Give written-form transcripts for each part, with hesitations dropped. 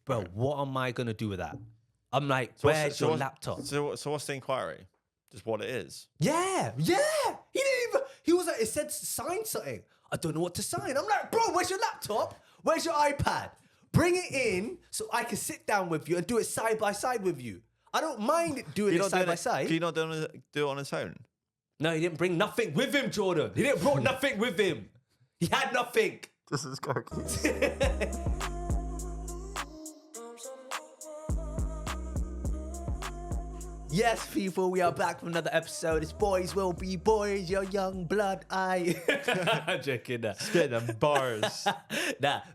bro, what am I gonna do with that? I'm like, where's your laptop? So what's the inquiry? Just what it is. Yeah. He didn't even. He was like, it said sign something. I don't know what to sign. I'm like, bro, where's your laptop? Where's your iPad? Bring it in so I can sit down with you and do it side by side with you. I don't mind doing it side by side. Can you not do it on his phone? No, he didn't bring nothing with him, Jordan. He didn't brought nothing with him. He had nothing. This is correct. Yes, people, we are back from another episode. It's Boys Will Be Boys, your young blood eye. I'm joking. Spit them bars.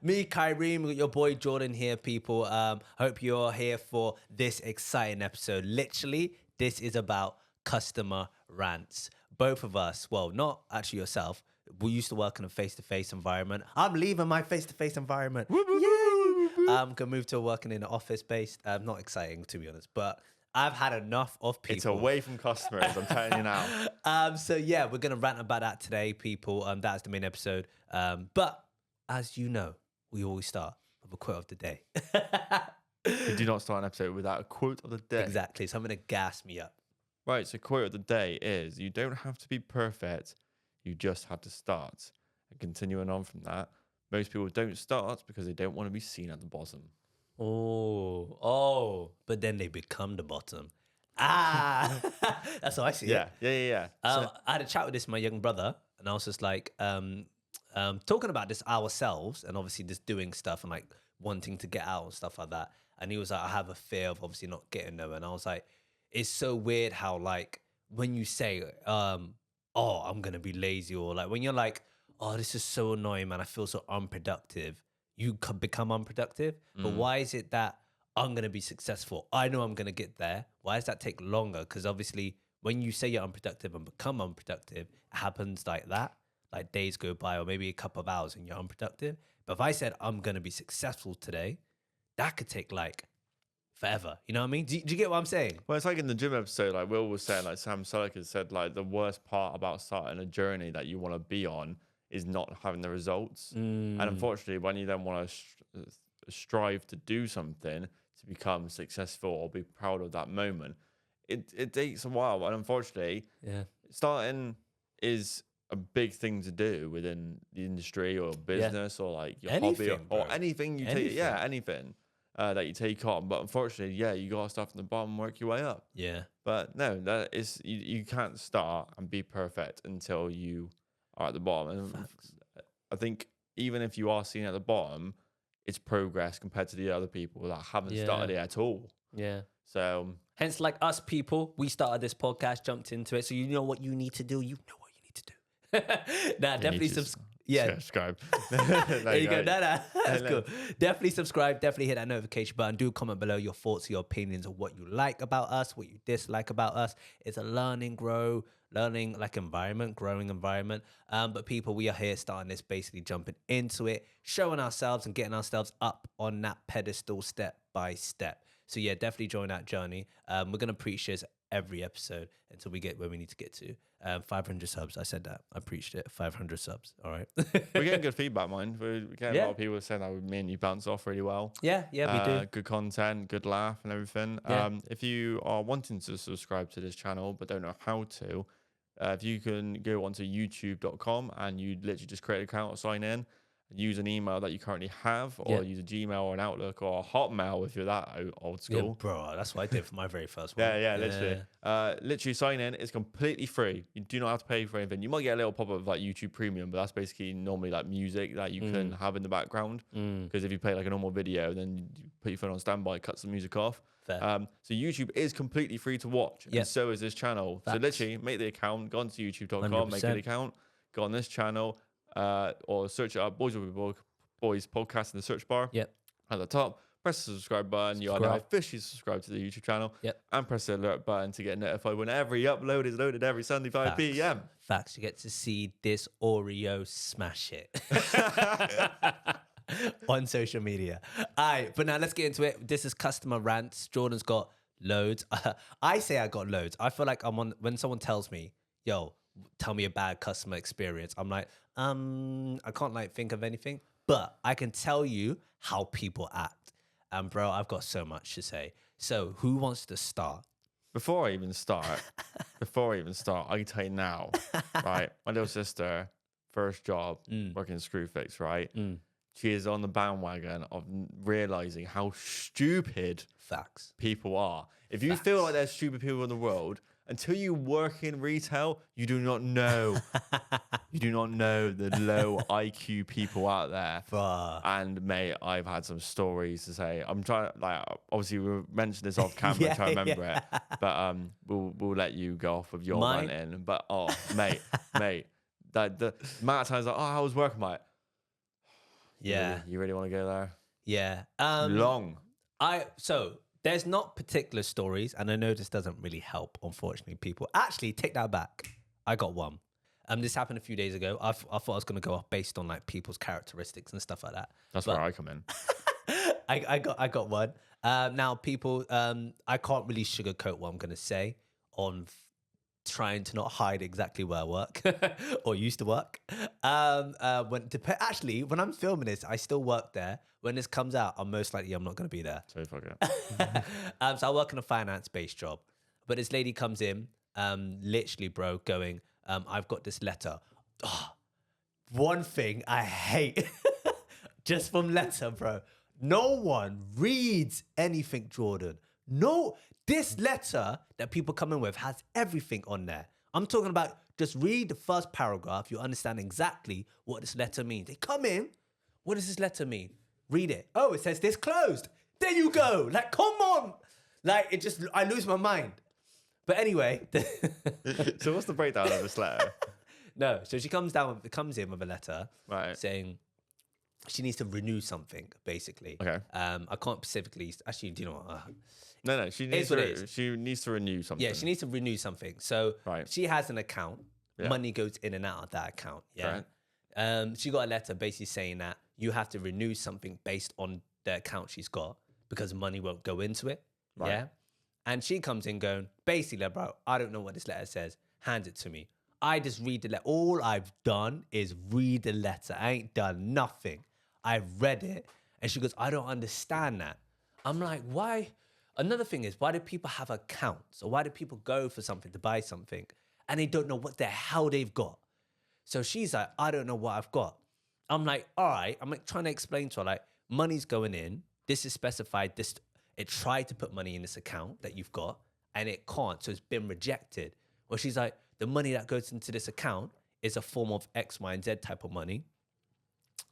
Me, Kaireem, your boy Jordan here, people. Hope you're here for this exciting episode. Literally, this is about customer rants. Both of us, well, not actually yourself, we used to work in a face-to-face environment. I'm leaving my face-to-face environment. Yay! I'm going to move to working in an office-based. Not exciting, to be honest, but I've had enough of people. It's away from customers, I'm telling you now. So yeah, we're going to rant about that today, people. That's the main episode. But as you know, we always start with a quote of the day. We do not start an episode without a quote of the day. Exactly. Something to gas me up. Right, so quote of the day is, you don't have to be perfect, you just have to start. And continuing on from that, most people don't start because they don't want to be seen at the bottom. But then they become the bottom. That's how I see it. Yeah. I had a chat with my young brother, and I was just like, talking about this ourselves, and obviously just doing stuff and like wanting to get out and stuff like that. And he was like, I have a fear of obviously not getting there. And I was like, it's so weird how like when you say, I'm gonna be lazy, or like when you're like, oh, this is so annoying, man, I feel so unproductive. You could become unproductive. But why is it that I'm going to be successful? I know I'm going to get there. Why does that take longer? Because obviously when you say you're unproductive and become unproductive, it happens like that. Like days go by or maybe a couple of hours and you're unproductive. But if I said I'm going to be successful today, that could take like forever. You know what I mean? Do you get what I'm saying? Well, it's like in the gym episode, like Will was saying, like Sam Sulek has said, like the worst part about starting a journey that you want to be on is not having the results. And unfortunately, when you then want to strive to do something to become successful or be proud of that moment, it takes a while. And unfortunately, starting is a big thing to do within the industry or business or like your hobby or anything you take. Yeah, anything that you take on. But unfortunately, you got to start from the bottom and work your way up. Yeah. But no, that is you can't start and be perfect until you are at the bottom. And I think even if you are seen at the bottom, it's progress compared to the other people that haven't started it at all. Yeah. So hence, like us people, we started this podcast, jumped into it. So you know what you need to do. You know what you need to do. Definitely subscribe. There you go. That's cool. Definitely subscribe. Definitely hit that notification button. Do comment below your thoughts, your opinions of what you like about us, what you dislike about us. It's a learning like environment, growing environment. But people, we are here starting this, basically jumping into it, showing ourselves and getting ourselves up on that pedestal step by step. So yeah, definitely join that journey. We're going to preach this every episode until we get where we need to get to. 500 subs. I said that. I preached it. 500 subs. All right. We're getting good feedback, man. We're getting a lot of people saying that me and you bounce off really well. Yeah, we do. Good content, good laugh and everything. If you are wanting to subscribe to this channel but don't know how to, if you can go onto youtube.com and you literally just create an account or sign in, use an email that you currently have, or use a Gmail or an Outlook or a Hotmail if you're that old school. Yeah, bro, that's what I did for my very first one. Literally. Literally sign in. It's completely free. You do not have to pay for anything. You might get a little pop-up of like YouTube Premium, but that's basically normally like music that you can have in the background. Because if you play like a normal video, then you put your phone on standby, cut some music off. So YouTube is completely free to watch, and so is this channel. So literally make the account, go onto youtube.com, 100%. Make an account, go on this channel, or search it up, Boys Will Be Boys Podcast in the search bar. At the top, press the subscribe button. You are now officially subscribed to the YouTube channel. And press the alert button to get notified when every upload is loaded every Sunday 5 p.m. Facts. You get to see this Oreo smash it. On social media. All right, but now let's get into it. This is customer rants. Jordan's got loads. I say I got loads. I feel like I'm on, when someone tells me, yo, tell me a bad customer experience, I'm like, I can't like think of anything, but I can tell you how people act. And bro, I've got so much to say. So who wants to start? Before I even start, I can tell you now, right? My little sister, first job, working Screwfix, right? She is on the bandwagon of realizing how stupid Facts. people are. If you feel like there's stupid people in the world, until you work in retail, you do not know. You do not know the low IQ people out there. And mate, I've had some stories to say. I'm trying, like, obviously we mentioned this off camera, trying to remember it. But we'll let you go off with your ranting. But mate, that the amount of times like, I was working, mate. You really want to go there? Yeah. Long. So there's not particular stories, and I know this doesn't really help, unfortunately, people. Actually, take that back. I got one. This happened a few days ago. I thought I was going to go off based on like people's characteristics and stuff like that. That's where I come in. I got one. Now, people, I can't really sugarcoat what I'm going to say on trying to not hide exactly where I work or used to work. Actually, when I'm filming this, I still work there. When this comes out, I'm not going to be there. So fuck it. So I work in a finance-based job. But this lady comes in, literally, bro, going, I've got this letter. One thing I hate, just from letter, bro. No one reads anything, Jordan. No, this letter that people come in with has everything on there. I'm talking about just read the first paragraph. You understand exactly what this letter means. They come in. What does this letter mean? Read it. Oh, it says this closed. There you go. Like, come on. Like, I lose my mind. But anyway. So what's the breakdown of this letter? No. So she comes in with a letter saying she needs to renew something, basically. Okay. I can't specifically. Actually, do you know what? No. She needs to renew something. Yeah, she needs to renew something. So she has an account. Yeah. Money goes in and out of that account. Yeah. Right. She got a letter basically saying that you have to renew something based on the account she's got because money won't go into it. Right. Yeah. And she comes in going, basically, bro, I don't know what this letter says. Hand it to me. I just read the letter. All I've done is read the letter. I ain't done nothing. I've read it. And she goes, I don't understand that. I'm like, why? Another thing is, why do people have accounts? Or why do people go for something to buy something and they don't know what the hell they've got? So she's like, I don't know what I've got. I'm like, all right. I'm like trying to explain to her, like, money's going in. This is specified. It tried to put money in this account that you've got and it can't. So it's been rejected. Well, she's like, the money that goes into this account is a form of X, Y, and Z type of money.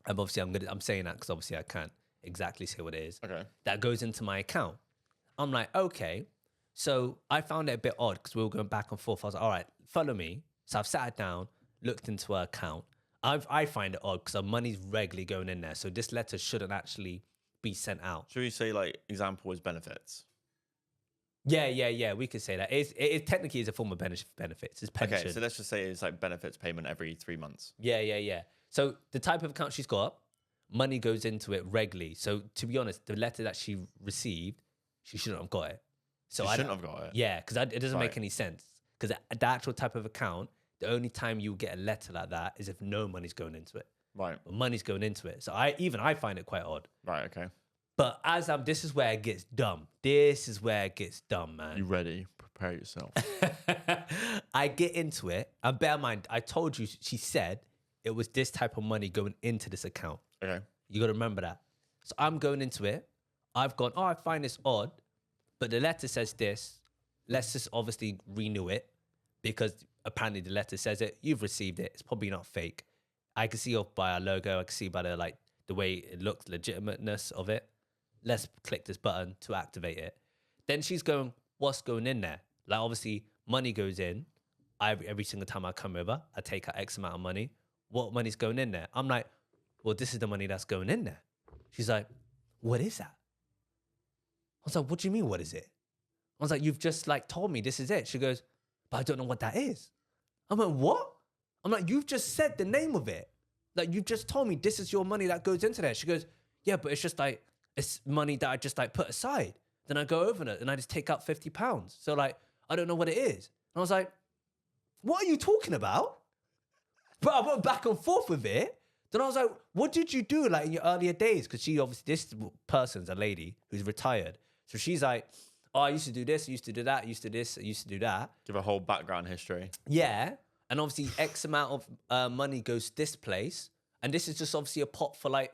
And obviously I'm saying that because obviously I can't exactly say what it is. Okay. That goes into my account. I'm like, okay. So I found it a bit odd because we were going back and forth. I was like, all right, follow me. So I've sat her down, looked into her account. I find it odd because her money's regularly going in there. So this letter shouldn't actually be sent out. Should we say, like, example is benefits? Yeah. We could say that. It technically is a form of benefits. It's pension. Okay, so let's just say it's like benefits payment every 3 months. Yeah. So the type of account she's got, money goes into it regularly. So to be honest, the letter that she received, she shouldn't have got it. So she shouldn't have got it? Yeah, because it doesn't make any sense. Because the actual type of account, the only time you get a letter like that is if no money's going into it. Right. But money's going into it. So I find it quite odd. Right, okay. But this is where it gets dumb. This is where it gets dumb, man. You ready? Prepare yourself. I get into it. And bear in mind, I told you, she said it was this type of money going into this account. Okay. You got to remember that. So I'm going into it. I've gone, I find this odd. But the letter says this. Let's just obviously renew it. Because apparently the letter says it. You've received it. It's probably not fake. I can see by our logo. I can see by the way it looks, legitimateness of it. Let's click this button to activate it. Then she's going, what's going in there? Like, obviously, money goes in. Every single time I come over, I take out X amount of money. What money's going in there? I'm like, well, this is the money that's going in there. She's like, what is that? I was like, what do you mean, what is it? I was like, you've just told me this is it. She goes, but I don't know what that is. I'm like, what? I'm like, you've just said the name of it. Like, you've just told me this is your money that goes into there. She goes, yeah, but it's just it's money that I just put aside. Then I go over it and I just take out £50. So I don't know what it is. And I was like, what are you talking about? But I went back and forth with it Then I was like, what did you do like in your earlier days? Because she obviously, this person's a lady who's retired. So she's like, oh, I used to do this, I used to do that, I used to do this, I used to do that. Give a whole background history. Yeah. And obviously X amount of money goes to this place. And this is just obviously a pot for like,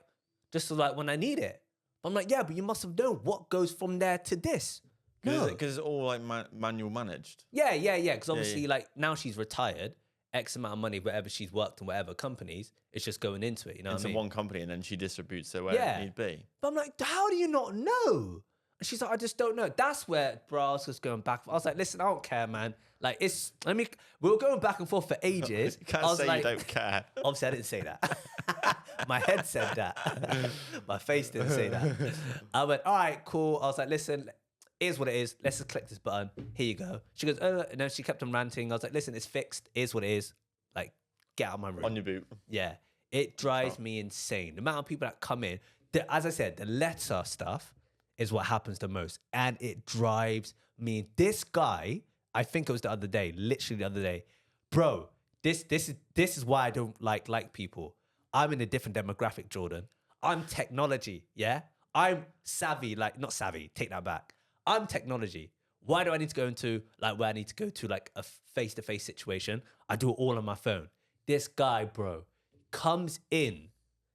just so like when I need it. I'm like, yeah, but you must have known what goes from there to this. No. Because it's all like manual managed. Yeah. Because obviously like now she's retired. X amount of money, whatever she's worked in whatever companies, it's just going into it, you know what I mean? Into one company, and then she distributes it where it need be. But I'm like, how do you not know? And she's like, I just don't know. That's where, bro, I was just going back. I was like, listen, I don't care, man. Like, we were going back and forth for ages. You can't I was say like, you don't care. Obviously, I didn't say that. My head said that. My face didn't say that. I went, all right, cool. I was like, listen, here's what it is. Let's just click this button. Here you go. She goes, and then she kept on ranting. I was like, listen, it's fixed. Here's what it is. Like, get out of my room. On your boot. Yeah. It drives me insane. The amount of people that come in, as I said, the letter stuff is what happens the most. And it drives me. This guy, I think it was the other day, literally the other day, bro, this is why I don't like people. I'm in a different demographic, Jordan. I'm technology, yeah? I'm savvy, like, not savvy, take that back. I'm technology. Why do I need to go into, like, where I need to go to, like, a face-to-face situation? I do it all on my phone. This guy, bro, comes in,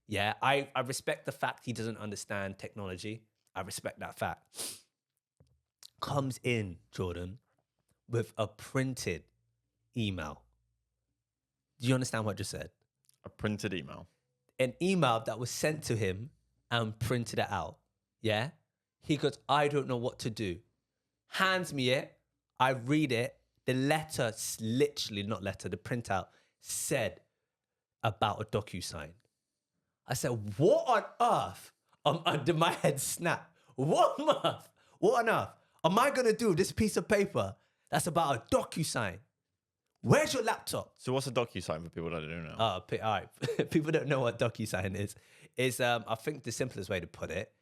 yeah? I respect the fact he doesn't understand technology. I respect that fact. Comes in, Jordan, with a printed email. Do you understand what I just said? A printed email. An email that was sent to him and printed it out, yeah? He goes, I don't know what to do. Hands me it. I read it. The letter, literally not letter, the printout said about a DocuSign. I said, what on earth? Did my head snap? What on earth? What on earth am I going to do with this piece of paper that's about a DocuSign? Where's your laptop? So what's a DocuSign for people that don't know? All right. People don't know what DocuSign is. It's, I think the simplest way to put it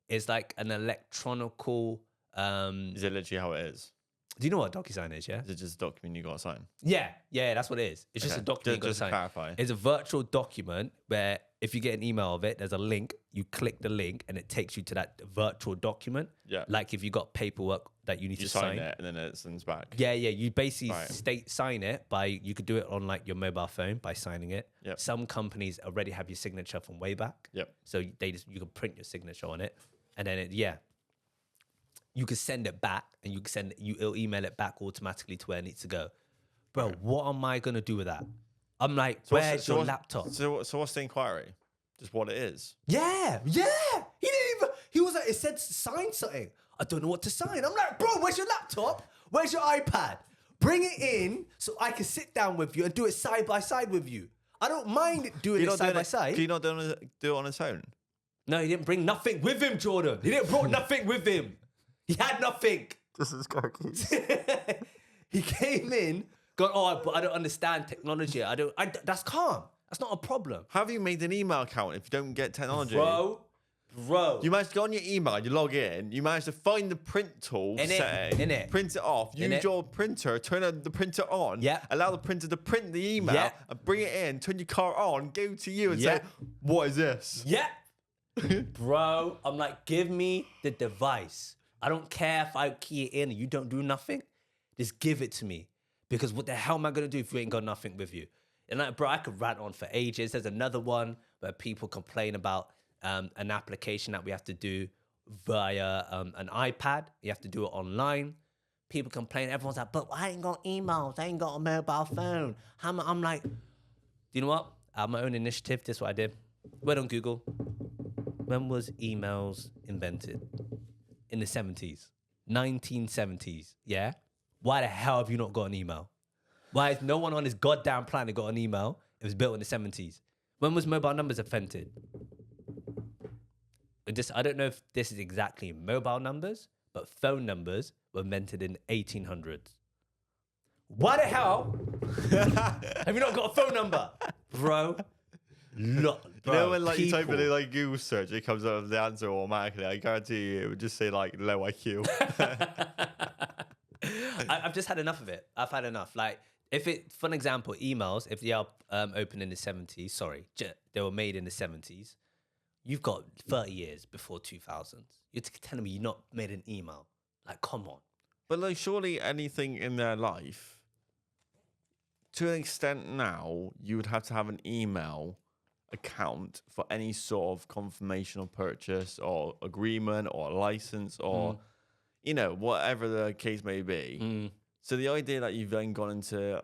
is like an electronical... Is it literally how it is? Do you know what DocuSign is, yeah? Is it just a document you got to sign? Yeah, that's what it is. It's just a document you got to sign. Clarify. It's a virtual document where if you get an email of it, there's a link, you click the link and it takes you to that virtual document. Yeah. Like if you got paperwork that you need to sign. You sign it and then it sends back. Yeah. You basically sign it you could do it on like your mobile phone by signing it. Yep. Some companies already have your signature from way back. Yep. So you can print your signature on it. And then you can send it back and it'll email it back automatically to where it needs to go. Bro, what am I going to do with that? I'm like, where's your laptop? So what's the inquiry? Just what it is? Yeah. He was like, it said sign something. I don't know what to sign. I'm like, bro, where's your laptop? Where's your iPad? Bring it in so I can sit down with you and do it side by side with you. I don't mind doing it side by side. Can you not do it on his own? No, he didn't bring nothing with him, Jordan. He didn't brought nothing with him. He had nothing. This is crazy. He came in, going, but I don't understand technology. That's calm. That's not a problem. How have you made an email account if you don't get technology? Bro. You managed to go on your email, you log in, you managed to find the print tool setting, print it off, use your printer, turn the printer on, allow the printer to print the email, and bring it in, turn your car on, go to you and say, what is this? Yeah. Bro, I'm like, give me the device. I don't care if I key it in and you don't do nothing. Just give it to me. Because what the hell am I going to do if you ain't got nothing with you? And like, bro, I could rant on for ages. There's another one where people complain about an application that we have to do via an iPad. You have to do it online. People complain. Everyone's like, but I ain't got emails. I ain't got a mobile phone. I'm like, do you know what? I have my own initiative. This is what I did. Went on Google. When was emails invented? In the 70s. 1970s, yeah? Why the hell have you not got an email? Why has no one on this goddamn planet got an email? It was built in the 70s. When was mobile numbers invented? I don't know if this is exactly mobile numbers, but phone numbers were invented in 1800s. Why the hell have you not got a phone number? Bro. Bro, you know when like you type in like Google search, it comes up with the answer automatically. I guarantee you, it would just say like low IQ. I've just had enough of it. I've had enough. Like for an example, emails, if they are open in the 70s, they were made in the 70s, you've got 30 years before 2000s. You're telling me you're not made an email? Like, come on. But like, surely anything in their life, to an extent now, you would have to have an email account for any sort of confirmation of purchase or agreement or license or, you know, whatever the case may be. So the idea that you've then gone into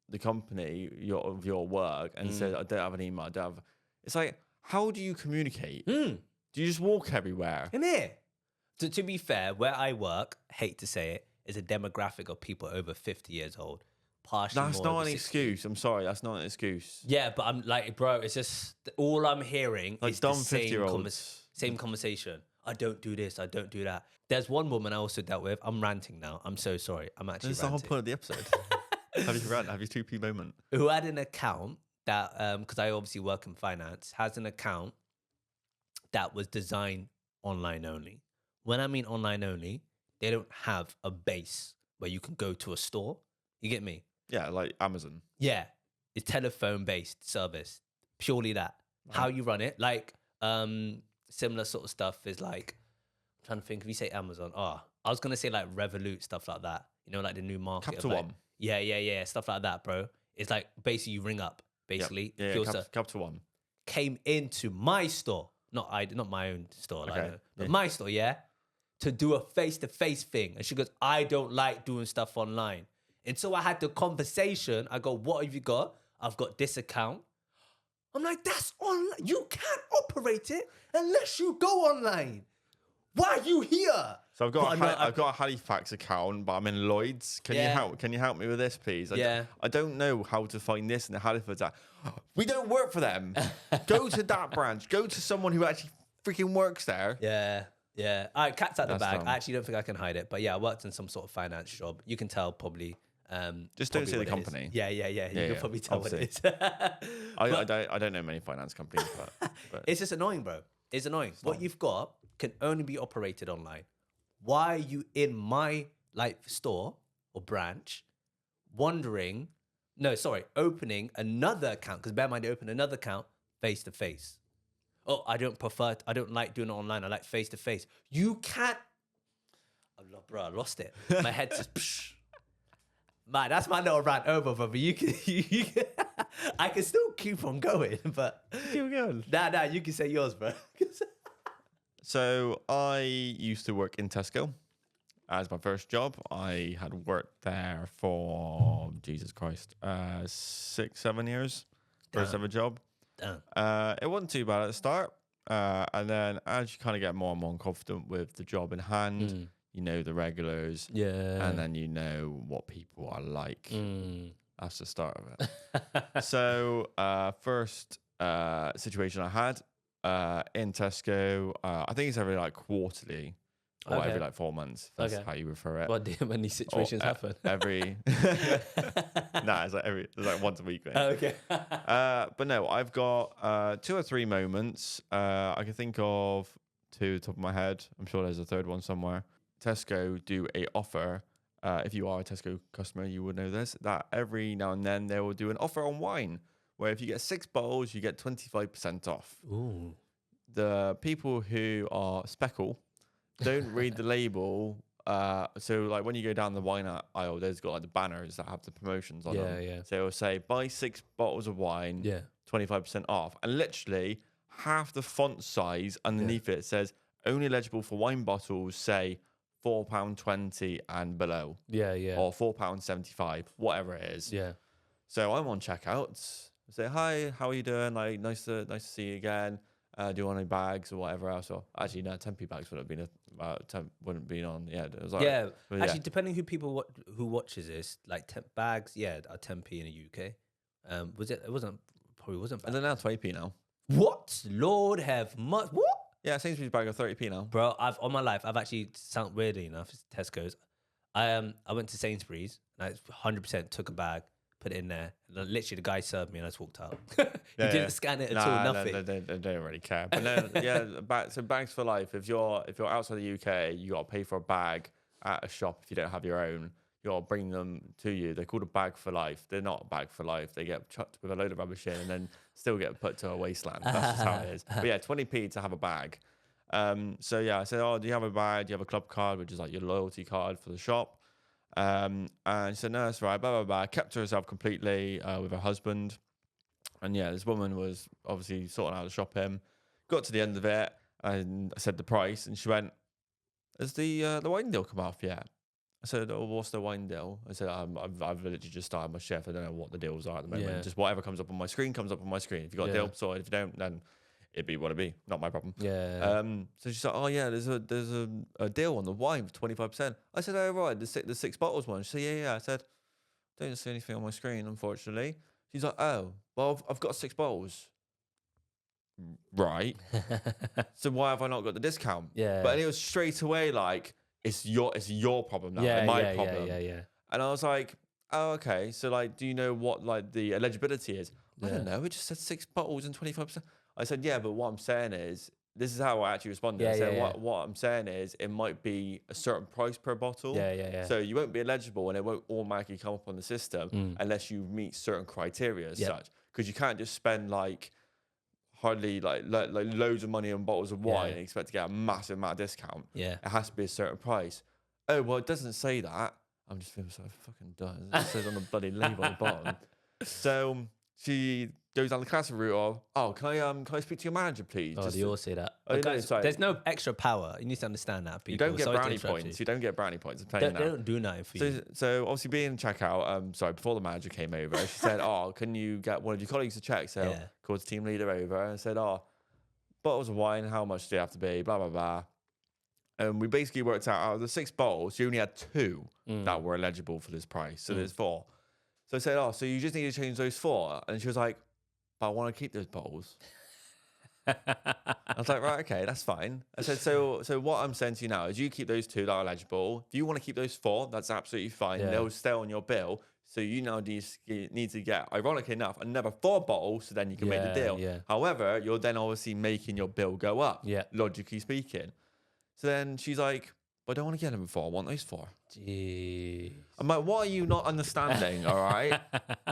the company of your work and said, I don't have an email, it's like, how do you communicate? Do you just walk everywhere? In here. To be fair, where I work, hate to say it, is a demographic of people over 50 years old. That's not an excuse. I'm sorry, that's not an excuse. Yeah, but I'm like, bro, it's just all I'm hearing like is the dumb 50-year-olds. same conversation. I don't do this, I don't do that. There's one woman I also dealt with. I'm ranting now. I'm so sorry. I'm actually That's the ranting. whole point of the episode. Have you rant? Have your 2p moment? Who had an account that, because I obviously work in finance, has an account that was designed online only. When I mean online only, they don't have a base where you can go to a store. You get me? Yeah, like Amazon. Yeah. It's telephone-based service. Purely that. Right. How you run it. Like, similar sort of stuff is like, I'm trying to think, if you say Amazon, I was going to say like Revolut, stuff like that. You know, like the new market. Capital like, One. Yeah. Stuff like that, bro. It's like, basically you ring up, basically. Yep. Yeah, Capital One. Came into my store. Not my own store, okay. but my store, yeah, to do a face-to-face thing. And she goes, I don't like doing stuff online. And so I had the conversation. I go, what have you got? I've got this account. I'm like, that's online. You can't operate it unless you go online. Why are you here? So I've got a Halifax account, but I'm in Lloyd's. Can you help me with this, please? I don't know how to find this in the Halifax app. We don't work for them. Go to that branch. Go to someone who actually freaking works there. Yeah. All right, cat's out the bag. Dumb. I actually don't think I can hide it. But yeah, I worked in some sort of finance job. You can tell probably. Just don't say the company. Yeah. You can probably tell obviously. what it is. I don't know many finance companies, but it's just annoying, bro. It's annoying. What you've got can only be operated online. Why are you in my store or branch opening another account? Because bear in mind, they open another account face to face. Oh, I don't like doing it online. I like face to face. You can't. Bro, I lost it. My head just. Psh. Man, that's my little rant over, brother. You can I can still keep on going, but keep going. Nah, you can say yours, bro. So I used to work in Tesco as my first job. I had worked there for Jesus Christ, 6-7 years. First ever job. It wasn't too bad at the start, and then as you kind of get more and more confident with the job in hand. You know the regulars, and then you know what people are like. That's the start of it. So, first situation I had in Tesco, I think it's every quarterly, or every 4 months. That's how you refer it. What do when these situations happen? Every it's like once a week. Mate. Okay. But no, I've got 2 or 3 moments. I can think of 2 top of my head. I'm sure there's a third one somewhere. Tesco do a offer. If you are a Tesco customer, you would know this, that every now and then they will do an offer on wine, where if you get 6 bottles, you get 25% off. Ooh. The people who are speckle don't read the label. So like when you go down the wine aisle, there's got the banners that have the promotions on them. Yeah. So it will say, buy 6 bottles of wine, 25% off. And literally half the font size underneath it says, only eligible for wine bottles, say, £4.20 and below. Or £4.75, whatever it is. So I'm on checkout. I say, hi, how are you doing? Like, nice to see you again. Do you want any bags or whatever else? Or actually, no, 10p bags would have been wouldn't been on. Yeah, it was like, Actually, depending who watches this, like bags, are 10p in the UK. It wasn't. And they're now 20p now. What? Lord have much. What? Yeah, Sainsbury's bag of 30p now. Bro, I've actually, sound weirdly enough, it's Tesco's. I went to Sainsbury's and I 100% took a bag, put it in there. And literally, the guy served me and I just walked out. He didn't scan it at all, nothing. They don't really care. But then, so bags for life. If you're outside the UK, you got to pay for a bag at a shop if you don't have your own. you got to bring them to you. They're called a bag for life. They're not a bag for life. They get chucked with a load of rubbish in and then still get put to a wasteland. That's just how it is. But yeah, 20p to have a bag. So yeah, I said, oh, do you have a bag? Do you have a club card, which is like your loyalty card for the shop? And she said, no, that's right, blah, blah, blah. Kept to herself completely with her husband. And yeah, this woman was obviously sorting out the shopping. Got to the end of it, and I said the price, and she went, has the wine deal come off yet? I said, oh, what's the wine deal? I said, I've literally just started my shift. I don't know what the deals are at the moment. Yeah. Just whatever comes up on my screen comes up on my screen. If you got a deal, sorted. If you don't, then it'd be what it be. Not my problem. Yeah. So she said, oh yeah, there's a deal on the wine for 25%. I said, oh right, the six bottles one. She said, yeah. I said, don't see anything on my screen, unfortunately. She's like, oh, well, I've got 6 bottles. Right. So why have I not got the discount? Yeah. But it was straight away like, it's your problem now, my problem. Yeah. And I was like, oh, okay. So like, do you know what like the eligibility is? I don't know. It just said 6 bottles and 25%. I said, yeah, but what I'm saying is, this is how I actually responded. I said, what I'm saying is, it might be a certain price per bottle. Yeah. So you won't be eligible, and it won't automatically come up on the system unless you meet certain criteria as such. Because you can't just spend like hardly like loads of money on bottles of wine and expect to get a massive amount of discount. Yeah, it has to be a certain price. Oh well, it doesn't say that. I'm just feeling so fucking dumb. It says on the bloody label on the bottom. So she goes down the classic route of, oh, can I speak to your manager, please? Oh, they all say that. Oh, guys, there's no extra power. You need to understand that. People. You don't get brownie points. You don't get brownie points. I'm telling you They don't do nothing for you. So obviously being checkout, before the manager came over, she said, oh, can you get one of your colleagues to check? So called the team leader over and said, oh, bottles of wine, how much do they have to be? Blah, blah, blah. And we basically worked out of the 6 bottles, you only had 2 that were eligible for this price. So there's 4. So I said, oh, so you just need to change those 4. And she was like, but I want to keep those bottles. I was like, right, okay, that's fine. I said, so what I'm saying to you now is you keep those 2 that are eligible. If you want to keep those 4, that's absolutely fine. Yeah. They'll stay on your bill. So you now need to get, ironically enough, another 4 bottles so then you can make the deal. Yeah. However, you're then obviously making your bill go up, logically speaking. So then she's like, but I don't want to get them 4. I want those 4. Jeez. I'm like, what are you not understanding, all right?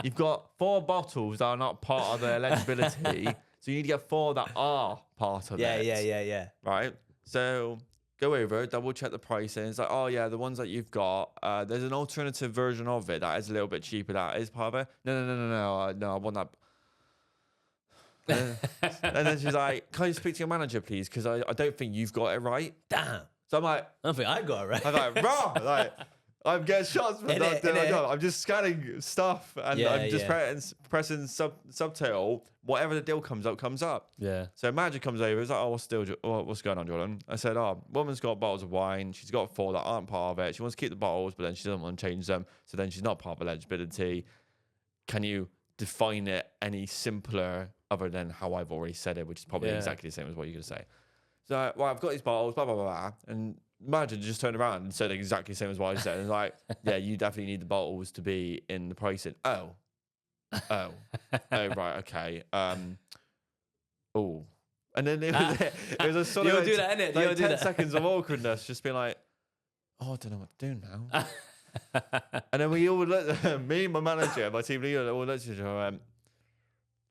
You've got 4 bottles that are not part of the eligibility. So you need to get 4 that are part of it. Yeah. Right? So go over, double check the pricing. It's like, oh, yeah, the ones that you've got, there's an alternative version of it that is a little bit cheaper. That is part of it. No, I want that. And then she's like, can you speak to your manager, please? Because I don't think you've got it right. Damn. So I'm like, I don't think I got it right. I'm like, raw. Like, I'm getting shots, but not doing my job. I'm just scanning stuff and I'm just pressing subtitle. Whatever the deal comes up. Yeah. So manager comes over. He's like, oh, what's going on, Jordan? I said, oh, woman's got bottles of wine. She's got 4 that aren't part of it. She wants to keep the bottles, but then she doesn't want to change them. So then she's not part of eligibility. Can you define it any simpler other than how I've already said it, which is probably exactly the same as what you're going to say? So, well, I've got these bottles, blah, blah, blah, blah. And manager just turned around and said exactly the same as what I said. And like, yeah, you definitely need the bottles to be in the pricing. Oh, right, okay. Oh. And then it was a sort of You'll do that, innit? Like 10 seconds of awkwardness, just being like, oh, I don't know what to do now. And then we all looked, me, my manager, my team leader, all looked at each other and went,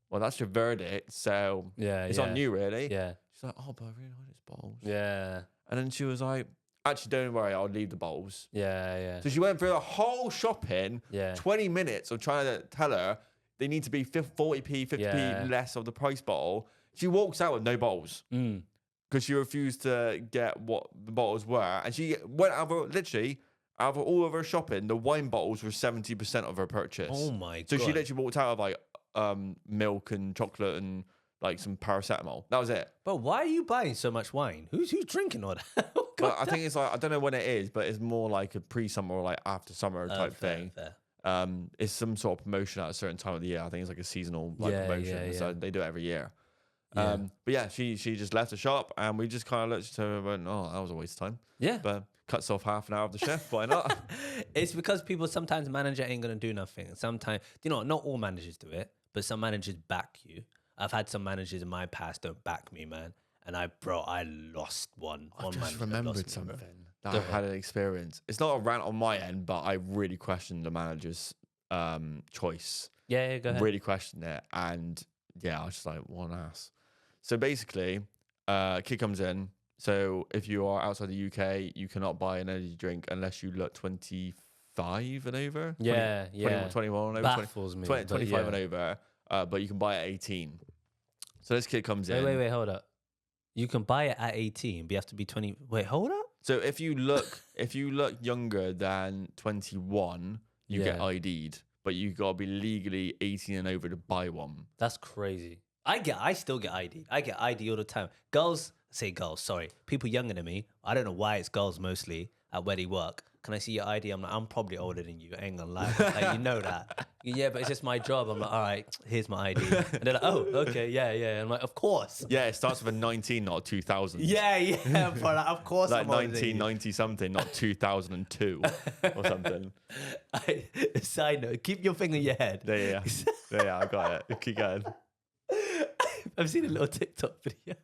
well, that's your verdict, so it's on you, really. Yeah. She's like, oh, but I really like this bottles. Yeah. And then she was like, actually, don't worry, I'll leave the bottles. Yeah. So she went through the whole shopping, 20 minutes of trying to tell her they need to be 40p, 50p less of the price bottle. She walks out with no bottles because she refused to get what the bottles were. And she went out of all of her shopping, the wine bottles were 70% of her purchase. Oh, my God. So she literally walked out of like milk and chocolate and like some paracetamol. That was it. But why are you buying so much wine? Who's drinking all that? But I think it's like, I don't know when it is, but it's more like a pre-summer or like after summer type thing. Fair. It's some sort of promotion at a certain time of the year. I think it's like a seasonal promotion. So they do it every year. But yeah, she just left the shop and we just kind of looked at her and went, oh, that was a waste of time. Yeah. But cuts off half an hour of the shift. Why not? It's because people sometimes manager ain't going to do nothing. Sometimes, not all managers do it, but some managers back you. I've had some managers in my past don't back me, man. and I lost one. I One just man remembered lost me, bro. something that I had an experience. It's not a rant on my end, but I really questioned the manager's choice. Yeah, go ahead. Really questioned it, and yeah, I was just like, what an ass. So basically, kid comes in. So if you are outside the UK, you cannot buy an energy drink unless you look 25 and over. 21 and over. Baffles me. 25 and over. But you can buy it at 18. So this kid comes in. Wait, hold up. You can buy it at 18, but you have to be 20. Wait, hold up. So if you look younger than 21, you get ID'd, but you gotta be legally 18 and over to buy one. That's crazy. I still get ID. I get ID all the time. Girls, sorry. People younger than me. I don't know why it's girls mostly at where they work. Can I see your ID? I'm like, I'm probably older than you. I ain't gonna lie. Like, you know that. Yeah, but it's just my job. I'm like, all right, here's my ID. And they're like, oh, okay, yeah. I'm like, of course. Yeah, it starts with a 19, not a 2000. Yeah, but like, of course. Like 1990 something, not 2002 or something. Side note, keep your finger in your head. Yeah, I got it. Keep going. I've seen a little TikTok video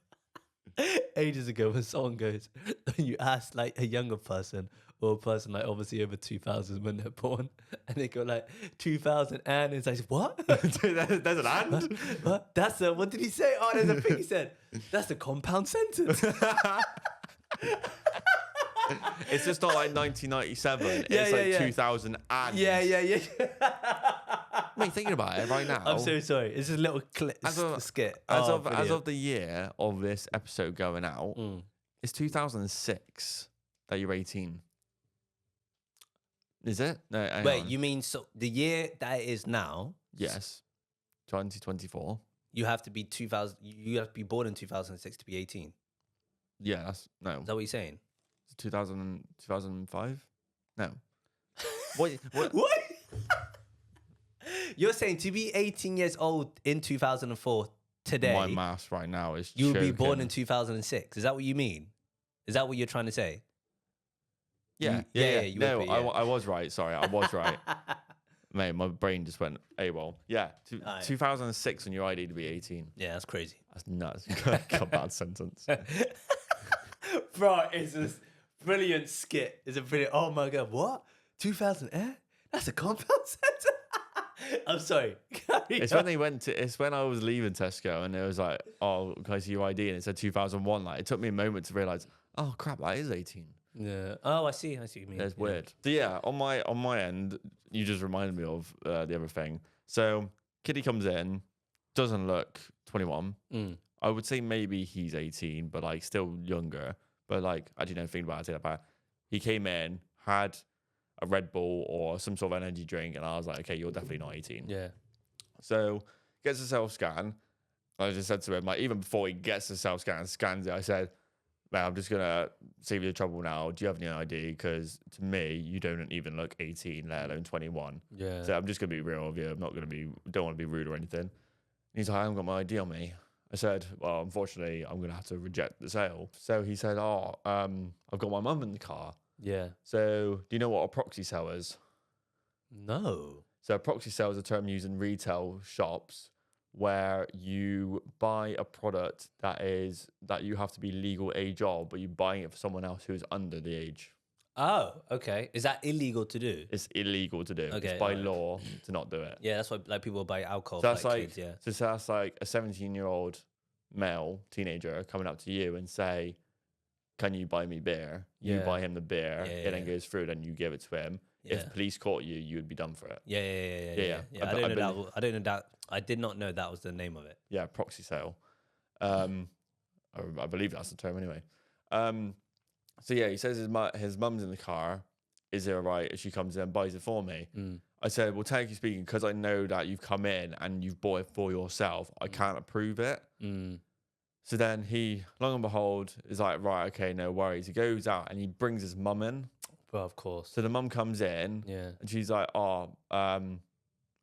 ages ago when someone goes, and you ask like a younger person or a person like obviously over 2000 when they're born, and they go like 2000 and it's like, what? There's an and? What? That's a, what did he say? Oh, there's a thing he said. That's a compound sentence. It's just not like 1997. It's like 2000 and. Yeah. I mean, thinking about it right now. I'm so sorry. It's just a little skit. As of the year of this episode going out, it's 2006 that you're 18. Is it? No. Wait, you mean so the year that it is now? Yes. 2024. You have to be 2000. You have to be born in 2006 to be 18. Yeah, that's no. Is that what you're saying? 2005? No. What? You're saying to be 18 years old in 2004 today. My maths right now is you would be born in 2006. Is that what you mean? Is that what you're trying to say? Yeah. You no, would be, yeah. I was right. Sorry, I was right. Mate, my brain just went AWOL. Yeah, 2006 on your ID to be 18. Yeah, that's crazy. That's nuts. Got a bad sentence. Bro, it's a brilliant skit. It's a brilliant. Oh my god, what? 2000? That's a compound sentence. I'm sorry. It's when I was leaving Tesco and it was like, oh, can I see your ID? And it said 2001. Like, it took me a moment to realize, oh crap, that is 18. Yeah. Oh, I see what you mean. That's weird. So yeah, on my end, you just reminded me of the other thing. So Kitty comes in, doesn't look 21. I would say maybe he's 18, but like still younger. But like, I didn't know anything about it. But he came in, had a Red Bull or some sort of energy drink, and I was like, okay, you're definitely not 18. Yeah. So gets a self-scan. I just said to him, like, even before he gets the self-scan and scans it, I said, man, I'm just going to save you the trouble now. Do you have any ID? Because to me, you don't even look 18, let alone 21. Yeah. So I'm just going to be real with you. I'm not going to don't want to be rude or anything. And he's like, I haven't got my ID on me. I said, well, unfortunately, I'm going to have to reject the sale. So he said, I've got my mum in the car. Yeah. So do you know what a proxy sale is? No. So a proxy sale is a term used in retail shops where you buy a product that you have to be legal age of, but you're buying it for someone else who is under the age. Oh, okay. Is that illegal to do? It's illegal to do. Okay, it's by law to not do it. Yeah, that's why like people buy alcohol So for that's like like, kids, yeah. so that's like a 17-year-old male teenager coming up to you and say, can you buy me beer? You Yeah. buy him the beer, Yeah, it then goes through, then you give it to him. Yeah. If police caught you, you would be done for it. Yeah. I didn't know that. I did not know that was the name of it. Yeah, proxy sale. I believe that's the term anyway. So yeah, he says his mum's in the car. Is it all right if she comes in and buys it for me? I said, well, technically speaking, because I know that you've come in and you've bought it for yourself, I can't approve it. So then he, long and behold, is like, right, okay, no worries. He goes out and he brings his mum in. Well, of course. So the mum comes in, Yeah. and she's like,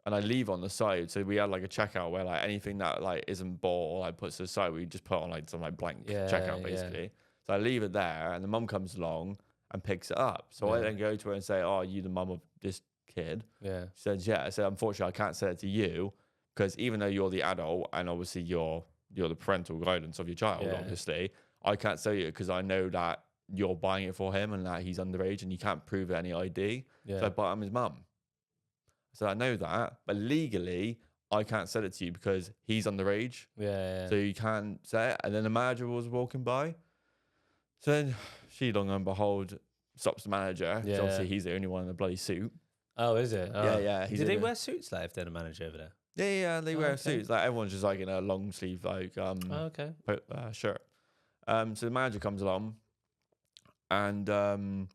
and I leave on the side. So we had like a checkout where like anything that like isn't bought or like puts to the side, we just put on like some like blank checkout basically. So I leave it there, and the mum comes along and picks it up. So I then go to her and say, "Oh, are you the mum of this kid?" Yeah. She says, "Yeah." I said, "Unfortunately, I can't sell it to you because even though you're the adult and obviously you're the parental guidance of your child, obviously. I can't sell you because I know that you're buying it for him and that he's underage and you can't prove any ID. So I bought him his mum. So I know that, but legally, I can't sell it to you because he's underage. So you can't say it. And then the manager was walking by. So then she, long and behold, stops the manager. Yeah. Obviously, he's the only one in a bloody suit. Oh, is it? Oh. Yeah. Do they wear suits like if they're the manager over there? Yeah, they wear suits. Like everyone's just like in a long sleeve shirt. So the manager comes along and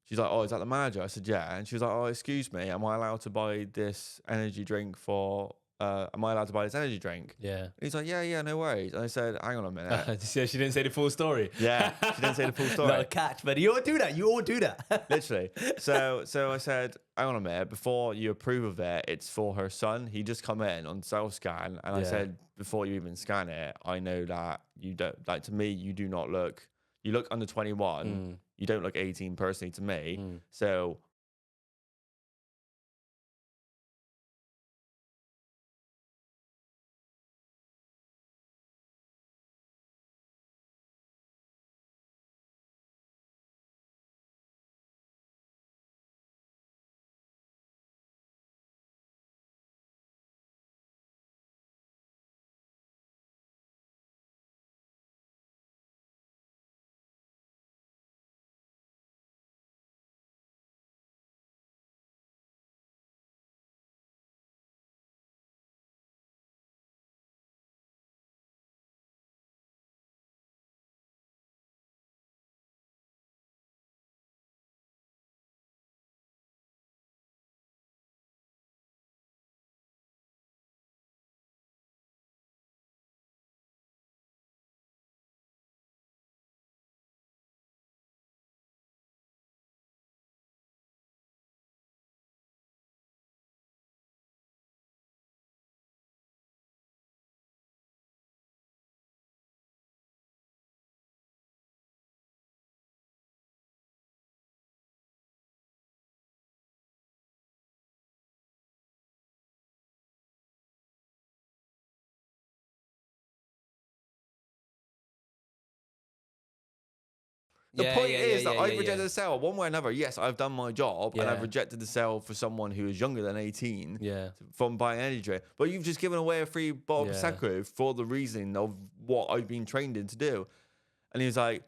she's like, "Oh, is that the manager?" I said, "Yeah." And she was like, "Oh, excuse me, am I allowed to buy this energy drink for am I allowed to buy this energy drink?" Yeah. And he's like, yeah, no worries. And I said, "Hang on a minute." She didn't say the full story. Yeah, she didn't say the full story. Not a catch, but you all do that. You all do that. Literally. So I said, "Hang on a minute, before you approve of it, it's for her son. He just come in on self-scan." And I said, "Before you even scan it, I know that you don't, like, to me, you do not look, you look under 21. You don't look 18 personally to me. So the point is that I've rejected the sale one way or another. Yes, I've done my job and I've rejected the sale for someone who is younger than 18 from buying energy drink. But you've just given away a free bottle of Prosecco for the reason of what I've been trained in to do. And he was like,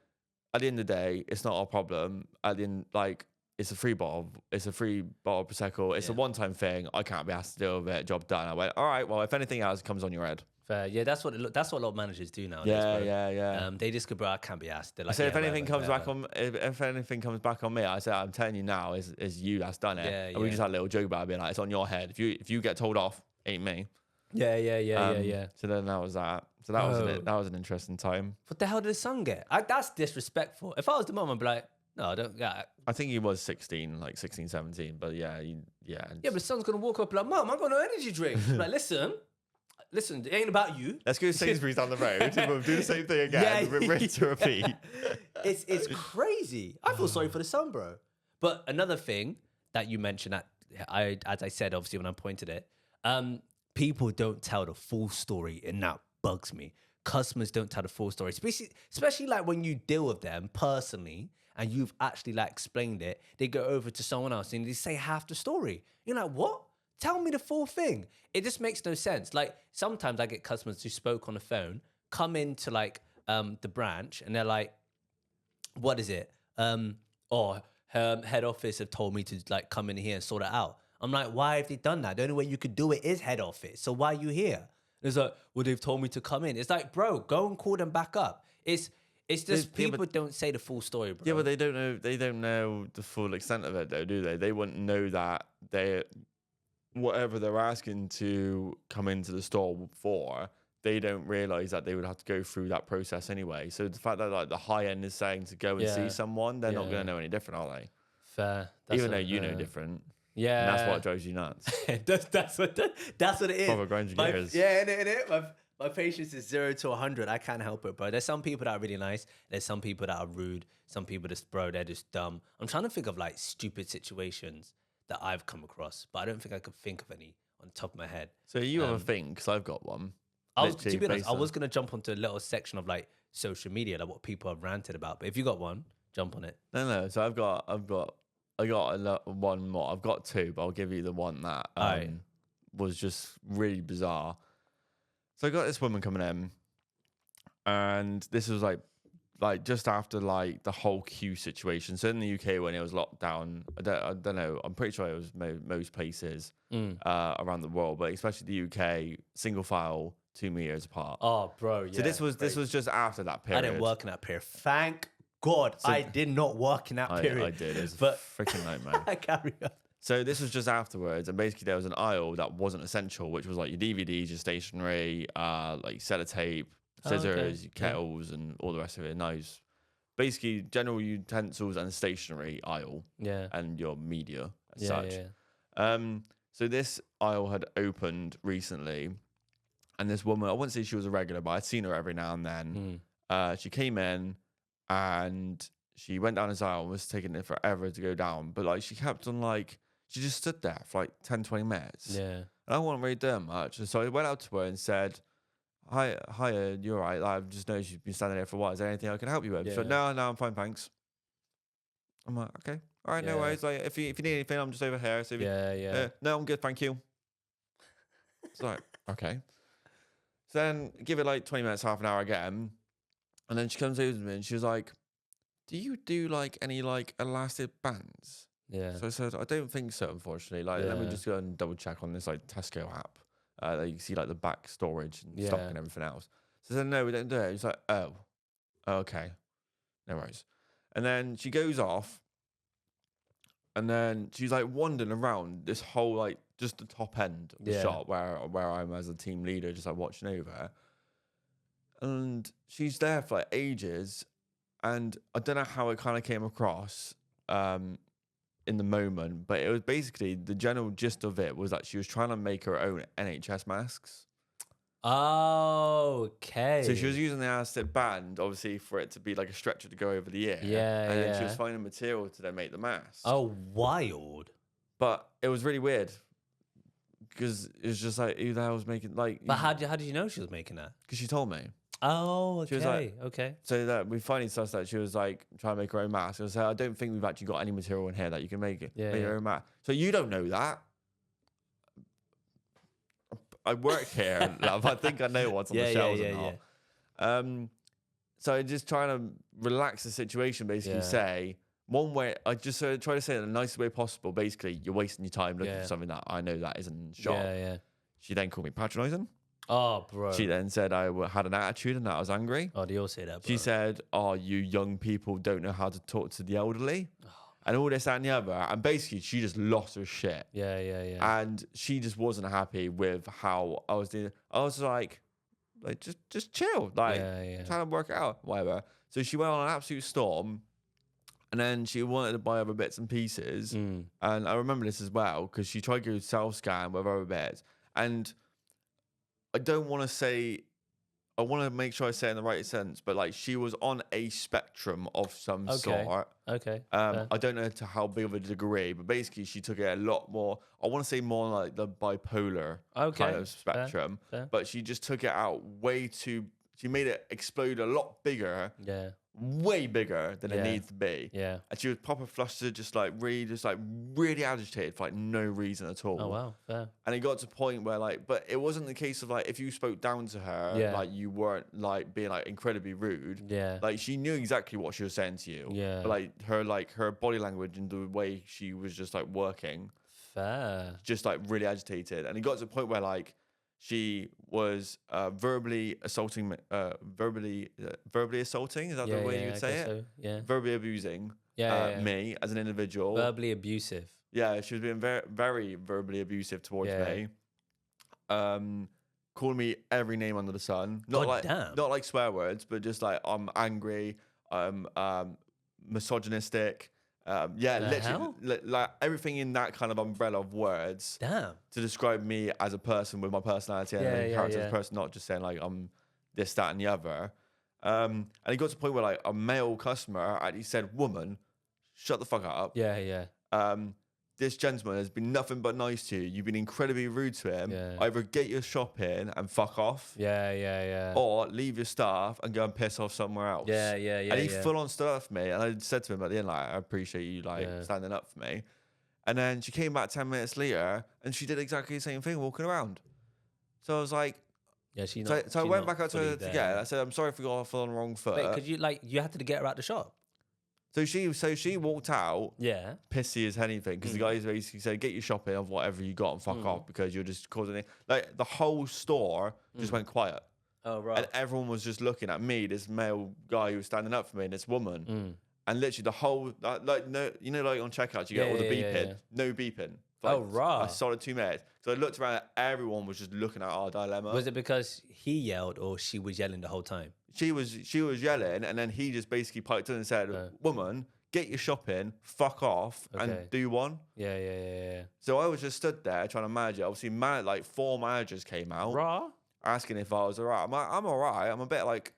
at the end of the day, it's not our problem. At the end, like, it's a free bottle. It's a free bottle of Prosecco. It's a one-time thing. I can't be asked to deal with it. Job done. I went, all right, well, if anything else comes on your head. Fair. Yeah, that's what a lot of managers do now. Yeah. They just go, bro, I can't be asked. They're like, I said, if anything comes back on, if anything comes back on me, I said, I'm telling you now, is you that's done it. And we just had a little joke about it, being like, it's on your head. If you get told off, ain't me. Yeah. So then that was that. So that was an interesting time. What the hell did the son get? That's disrespectful. If I was the mom, I'd be like, no, I don't. Yeah. I think he was 16, like 16, 17. But yeah. But the son's gonna walk up like, Mom, I got no energy drink. Like, listen, it ain't about you. Let's go to Sainsbury's down the road. We'll do the same thing again. We're ready to repeat. It's crazy. I feel sorry for the son, bro. But another thing that you mentioned, that as I said, obviously when I pointed it, people don't tell the full story, and that bugs me. Customers don't tell the full story, especially like when you deal with them personally and you've actually like explained it. They go over to someone else and they say half the story. You're like, what? Tell me the full thing. It just makes no sense. Like sometimes I get customers who spoke on the phone, come into like the branch, and they're like, what is it? Head office have told me to like come in here and sort it out. I'm like, why have they done that? The only way you could do it is head office. So why are you here? It's like, well, they've told me to come in. It's like, bro, go and call them back up. It's just people don't say the full story, bro. Yeah, but they don't know the full extent of it though, do they? They wouldn't know that whatever they're asking to come into the store for, they don't realize that they would have to go through that process anyway. So the fact that like the high end is saying to go and see someone, they're not going to know any different, are they? Fair. Even though you know different. Yeah. And that's what drives you nuts. that's what it is. Proper grind your gears. Yeah, innit? My patience is 0 to 100. I can't help it, bro. There's some people that are really nice. There's some people that are rude. Some people just, bro, they're just dumb. I'm trying to think of like stupid situations that I've come across, but I don't think I could think of any on the top of my head. So you have a thing, because I've got one. To be honest, I was gonna jump onto a little section of like social media, like what people have ranted about. But if you got one, jump on it. No. So I got one more. I've got two, but I'll give you the one that Alright. was just really bizarre. So I got this woman coming in, and this was like just after like the whole queue situation. So in the UK when it was locked down, I don't know. I'm pretty sure it was most places around the world, but especially the UK, single file, 2 meters apart. Oh, bro, yeah. So this was just after that period. I didn't work in that period. Thank God, I did not work in that period. I did. It was but a freaking nightmare. Carry on. So this was just afterwards, and basically there was an aisle that wasn't essential, which was like your DVDs, your stationery, like sellotape, scissors, your kettles, and all the rest of it. Knives, basically general utensils and stationery aisle. Yeah. And your media as Yeah, such. yeah. So this aisle had opened recently, and this woman, I wouldn't say she was a regular, but I'd seen her every now and then. She came in and she went down this aisle and was taking it forever to go down, but like she kept on like. She just stood there for like 10, 20 minutes. Yeah. And I wasn't really doing much. And so I went out to her and said, Hi, you're right. Like, I've just noticed you've been standing there for a while. Is there anything I can help you with? Yeah. She said, no, I'm fine, thanks. I'm like, okay. All right, no worries. Like, if you need anything, I'm just over here. So no, I'm good, thank you. It's like, okay. So then give it like 20 minutes, half an hour again. And then she comes over to me and she was like, do you do like any like elastic bands? Yeah. So I said, I don't think so, unfortunately. Like, let me just go and double check on this like Tesco app. That you can see like the back storage and stock and everything else. So I said, no, we don't do it. He's like, oh, okay, no worries. And then she goes off, and then she's like wandering around this whole like just the top end of the shop where I'm as a team leader, just like watching over. And she's there for like ages, and I don't know how it kind of came across. In the moment, but it was basically the general gist of it was that she was trying to make her own NHS masks. Okay. So she was using the elastic band, obviously, for it to be like a stretcher to go over the ear. Yeah. And then she was finding material to then make the mask. Oh, wild. But it was really weird because it was just like, who the hell was making like. But how did you know she was making that? Because she told me. Oh, okay. She was like, okay. So that we finally sussed that she was like trying to make her own mask. I said, I don't think we've actually got any material in here that you can make it. Make your own mask. So you don't know that. I work here, love. I think I know what's on the shelves and not. So I just trying to relax the situation, basically say one way. I just try to say it in the nicest way possible. Basically, you're wasting your time looking for something that I know that isn't in the shop. Yeah. She then called me patronising. Oh, bro. She then said I had an attitude and that I was angry. Oh, they all say that, bro. She said, oh, you young people don't know how to talk to the elderly. And all this, that, and the other. And basically, she just lost her shit. Yeah. And she just wasn't happy with how I was doing. I was like just chill. Like, trying to work it out, whatever. So she went on an absolute storm. And then she wanted to buy other bits and pieces. And I remember this as well, because she tried to go self-scan with other bits. And I don't want to say, I want to make sure I say it in the right sense, but like she was on a spectrum of some sort. Okay. I don't know to how big of a degree, but basically she took it a lot more. I want to say more like the bipolar kind of spectrum, but she just took it out way too. She made it explode a lot bigger. Yeah. Way bigger than it needs to be. Yeah. And she was proper flustered, just really agitated for like no reason at all. Oh, wow. Fair. And it got to a point where like, but it wasn't the case of like, if you spoke down to her, like you weren't like being like incredibly rude. Yeah. Like she knew exactly what she was saying to you. Yeah. But like her body language and the way she was just like working. Fair. Just like really agitated. And it got to a point where like, she was verbally assaulting, verbally assaulting. Is that the way you would say it? So. Yeah. Verbally abusing me as an individual. Verbally abusive. Yeah, she was being very, very verbally abusive towards me. Calling me every name under the sun. Not like swear words, but just like I'm angry. I'm misogynistic. Literally, like everything in that kind of umbrella of words. Damn. To describe me as a person with my personality and character as a person, not just saying like I'm this, that, and the other. And it got to the point where like a male customer actually said, "Woman, shut the fuck up." Yeah. this gentleman has been nothing but nice to you. You've been incredibly rude to him. Yeah. Either get your shop in and fuck off, Yeah. or leave your stuff and go and piss off somewhere else. Yeah. And he full on stood up for me. And I said to him at the end, like, I appreciate you like standing up for me. And then she came back 10 minutes later and she did exactly the same thing, walking around. So I was like, yeah, so I went back out to her to get her. I said, I'm sorry if I got off on the wrong foot. Wait, could you had to get her out the shop? So she walked out, Yeah. pissy as anything, because the guy basically said, get your shopping of whatever you got and fuck off, because you're just causing it. Like, the whole store just went quiet. Oh, right. And everyone was just looking at me, this male guy who was standing up for me, and this woman. And literally the whole, like, no, you know, like on checkouts, you get all the beeping. No beeping. Like, Oh, right. I saw it 2 minutes. So I looked around, everyone was just looking at our dilemma. Was it because he yelled or she was yelling the whole time? She was yelling, and then he just basically piped in and said, woman, get your shopping, fuck off, and do one. Yeah. So I was just stood there trying to manage it. Obviously, like 4 managers came out asking if I was all right. I'm all right. I'm a bit like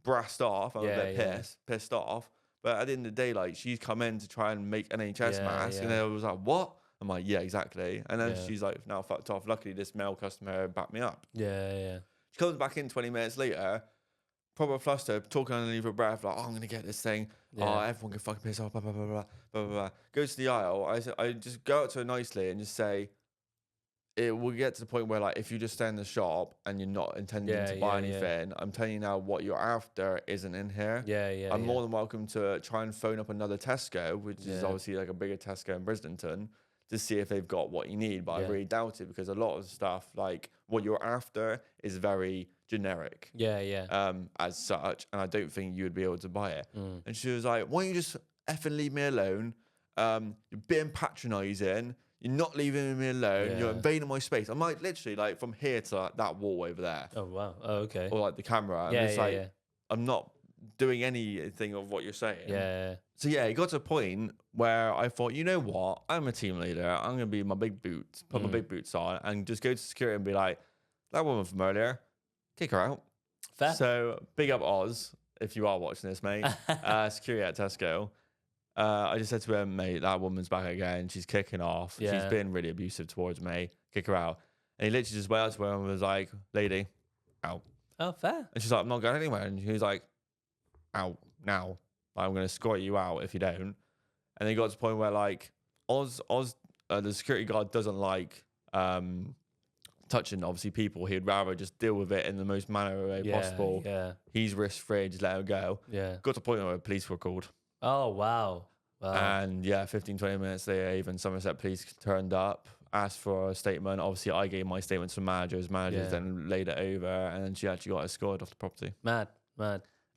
brassed off. I'm a bit pissed off. But at the end of the day, like, she's come in to try and make NHS masks, and I was like, what? I'm like, yeah, exactly. And then she's like, now fucked off. Luckily, this male customer backed me up. Yeah. She comes back in 20 minutes later, proper fluster, talking underneath her breath, like, oh, I'm going to get this thing. Oh, everyone can fucking piss off, blah, blah, blah, blah, blah, blah, blah. Goes to the aisle. I just go up to her nicely and just say, it will get to the point where, like, if you just stay in the shop and you're not intending to buy anything, I'm telling you now, what you're after isn't in here. I'm more than welcome to try and phone up another Tesco, which is obviously like a bigger Tesco in Brislington, to see if they've got what you need. But I really doubt it, because a lot of stuff, like, what you're after is very generic. As such, and I don't think you would be able to buy it. And she was like, why don't you just effing leave me alone? You're being patronising. You're not leaving me alone. You're invading my space. I'm like, literally, like, from here to like, that wall over there. Oh, wow. Oh, okay. Or like the camera. And it's like, I'm not doing anything of what you're saying. So yeah, it got to a point where I thought, you know what? I'm a team leader. I'm going to be my big boots, put my big boots on, and just go to security and be like, that woman from earlier, kick her out. Fair. So big up Oz, if you are watching this, mate. Security at Tesco. I just said to him, mate, that woman's back again. She's kicking off. She's been really abusive towards me. Kick her out. And he literally just went out to her and was like, lady, out. Oh, fair. And she's like, I'm not going anywhere. And he was like, out now. I'm going to escort you out if you don't. And they got to the point where, like, Oz, the security guard doesn't like touching, obviously, people. He'd rather just deal with it in the most manner way possible. He's risk-free, just let her go. Got to the point where police were called. Oh, wow. And 15, 20 minutes later, even Somerset police turned up, asked for a statement. Obviously, I gave my statement to managers. Managers then laid it over, and then she actually got escorted off the property. Mad.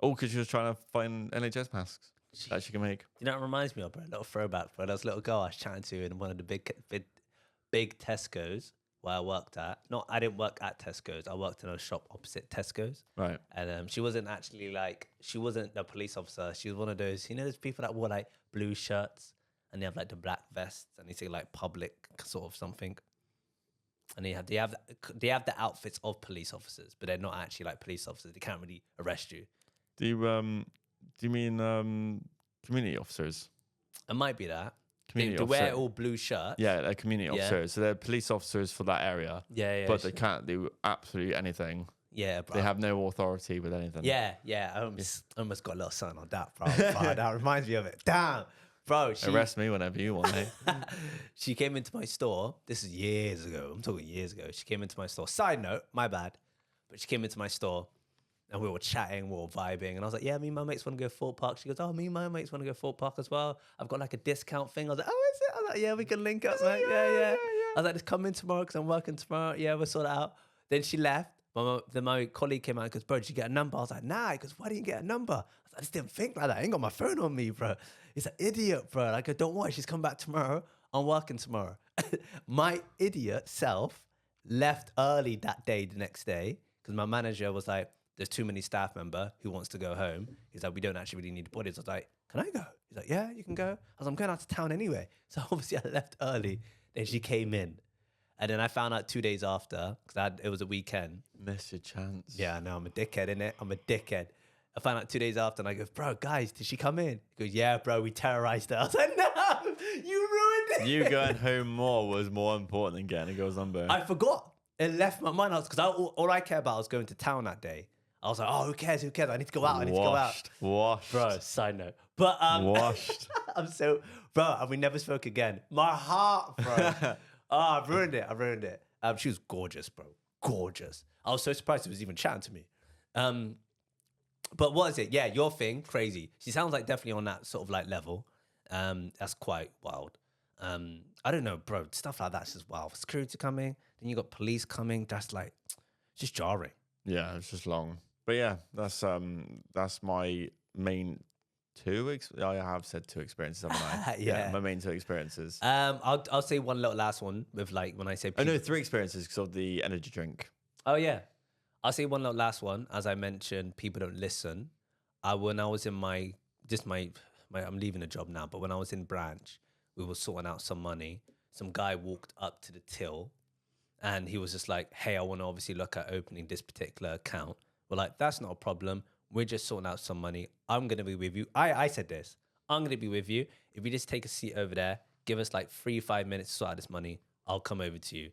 All because she was trying to find NHS masks that she can make. You know what it reminds me of, bro? A little throwback, bro. There was a little girl I was chatting to in one of the big Tesco's where I worked at. I didn't work at Tesco's. I worked in a shop opposite Tesco's. Right. And she wasn't actually she wasn't a police officer. She was one of those, those people that wore like blue shirts and they have like the black vests and they say like public sort of something. And they have the outfits of police officers, but they're not actually like police officers. They can't really arrest you. Do you mean community officers? It might be that. Community they wear all blue shirts. Yeah, they're community officers. So they're police officers for that area. But they can't do absolutely anything. Yeah, bro. They have no authority with anything. Yeah. I almost got a little something on that, bro. That reminds me of it. Damn. Bro, arrest me whenever you want, mate. She came into my store. This is years ago. I'm talking years ago. She came into my store. Side note, my bad. But she came into my store and we were chatting, we were vibing. And I was like, yeah, me and my mates want to go Fort Park. She goes, oh, me and my mates want to go Fort Park as well. I've got like a discount thing. I was like, oh, is it? I was like, yeah, we can link up, mate. Yeah. I was like, just come in tomorrow because I'm working tomorrow. Yeah, we'll sort it out. Then she left. Then my colleague came out and goes, bro, did you get a number? I was like, nah. He goes, why didn't you get a number? I was like, I just didn't think like that. I ain't got my phone on me, bro. He's an idiot, bro. Like, don't worry, she's come back tomorrow. I'm working tomorrow. My idiot self left early that day, the next day, because my manager was like, there's too many staff member who wants to go home. He's like, we don't actually really need the bodies. I was like, can I go? He's like, yeah, you can go. I was like, I'm going out to town anyway. So obviously I left early. Then she came in. And then I found out 2 days after, because it was a weekend. Missed your chance. Yeah, I know. I'm a dickhead, innit? I'm a dickhead. I found out 2 days after, and I go, bro, guys, did she come in? He goes, yeah, bro, we terrorized her. I was like, no, you ruined it. You going home more was more important than getting a girl's number. I forgot. It left my mind. Because all I care about was going to town that day. I was like, oh, who cares? Who cares? I need to go out. I need to go out. Washed. Bro, side note. But washed. I'm so, bro, and we never spoke again. My heart, bro. I ruined it. She was gorgeous, bro. Gorgeous. I was so surprised she was even chatting to me. But what is it? Yeah, your thing, crazy. She sounds like definitely on that sort of like level. That's quite wild. I don't know, bro. Stuff like that's just wild. Security coming, then you got police coming. That's like just jarring. Yeah, it's just long. But yeah, that's my main I have said 2 experiences, haven't I? Yeah, my main 2 experiences. I'll say one little last one with like when I say. Oh no, 3 experiences because of the energy drink. Oh yeah, I'll say one little last one. As I mentioned, people don't listen. When I was in my I'm leaving the job now, but when I was in branch, we were sorting out some money. Some guy walked up to the till, and he was just like, "Hey, I want to obviously look at opening this particular account." We're like, "That's not a problem. We're just sorting out some money. I'm going to be with you." I said this. I'm going to be with you. If you just take a seat over there, give us like 3-5 minutes to sort out this money, I'll come over to you.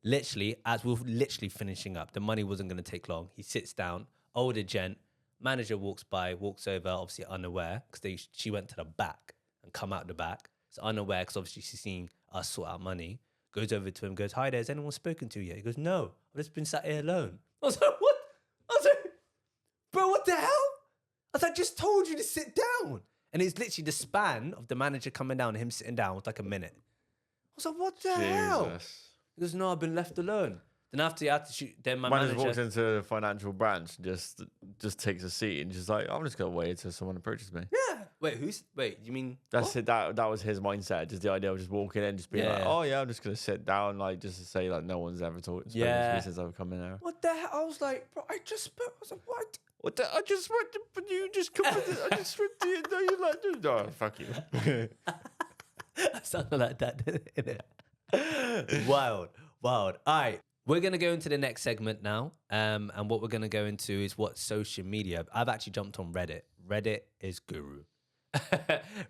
Literally, as we're literally finishing up, the money wasn't going to take long. He sits down, older gent, manager walks by, walks over, obviously unaware, because she went to the back and come out the back. So unaware, because obviously she's seeing us sort out money. Goes over to him, goes, "Hi there, has anyone spoken to you yet?" He goes, "No, I've just been sat here alone." I was like, "What?" I was like, "Bro, what the hell?" I was like, "I just told you to sit down." And it's literally the span of the manager coming down and him sitting down was like a minute. I was like, "What the hell?" He goes, "No, I've been left alone." Then after you have to shoot, then my manager walks into the financial branch and just takes a seat and just like, "I'm just gonna wait until someone approaches me." Yeah. Wait, you mean that's it? That was his mindset. Just the idea of just walking in, just being like, "Oh yeah, I'm just gonna sit down," like just to say like no one's ever talked to me since I've come in there. What the hell? I was like, "Bro, I just spoke." I was like, "What?" What I just went to, but you just come with it. I just went to you. No, you're like, "No, fuck you." Something like that, didn't it? Wild. All right. We're going to go into the next segment now. And what we're going to go into is what social media. I've actually jumped on Reddit. Reddit is guru.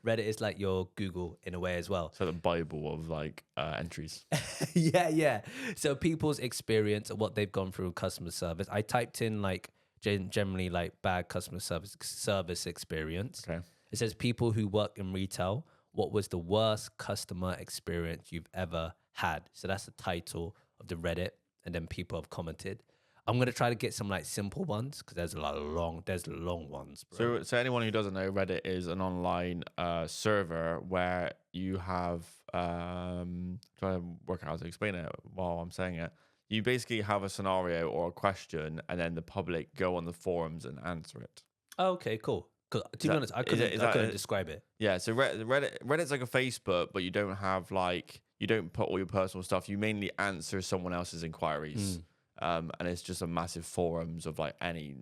Reddit is like your Google in a way as well. So the Bible of like entries. Yeah. So people's experience of what they've gone through with customer service. I typed in like generally like bad customer service experience. Okay. It says people who work in retail. What was the worst customer experience you've ever had? So that's the title of the Reddit. And then people have commented. I'm going to try to get some like simple ones because there's long ones, bro. So anyone who doesn't know, Reddit is an online server where you have, trying to work out how to explain it while I'm saying it. You basically have a scenario or a question and then the public go on the forums and answer it. Oh, okay, cool. To be honest, I couldn't describe it. Yeah, so Reddit's like a Facebook, but you don't have like, you don't put all your personal stuff. You mainly answer someone else's inquiries. And it's just a massive forums of like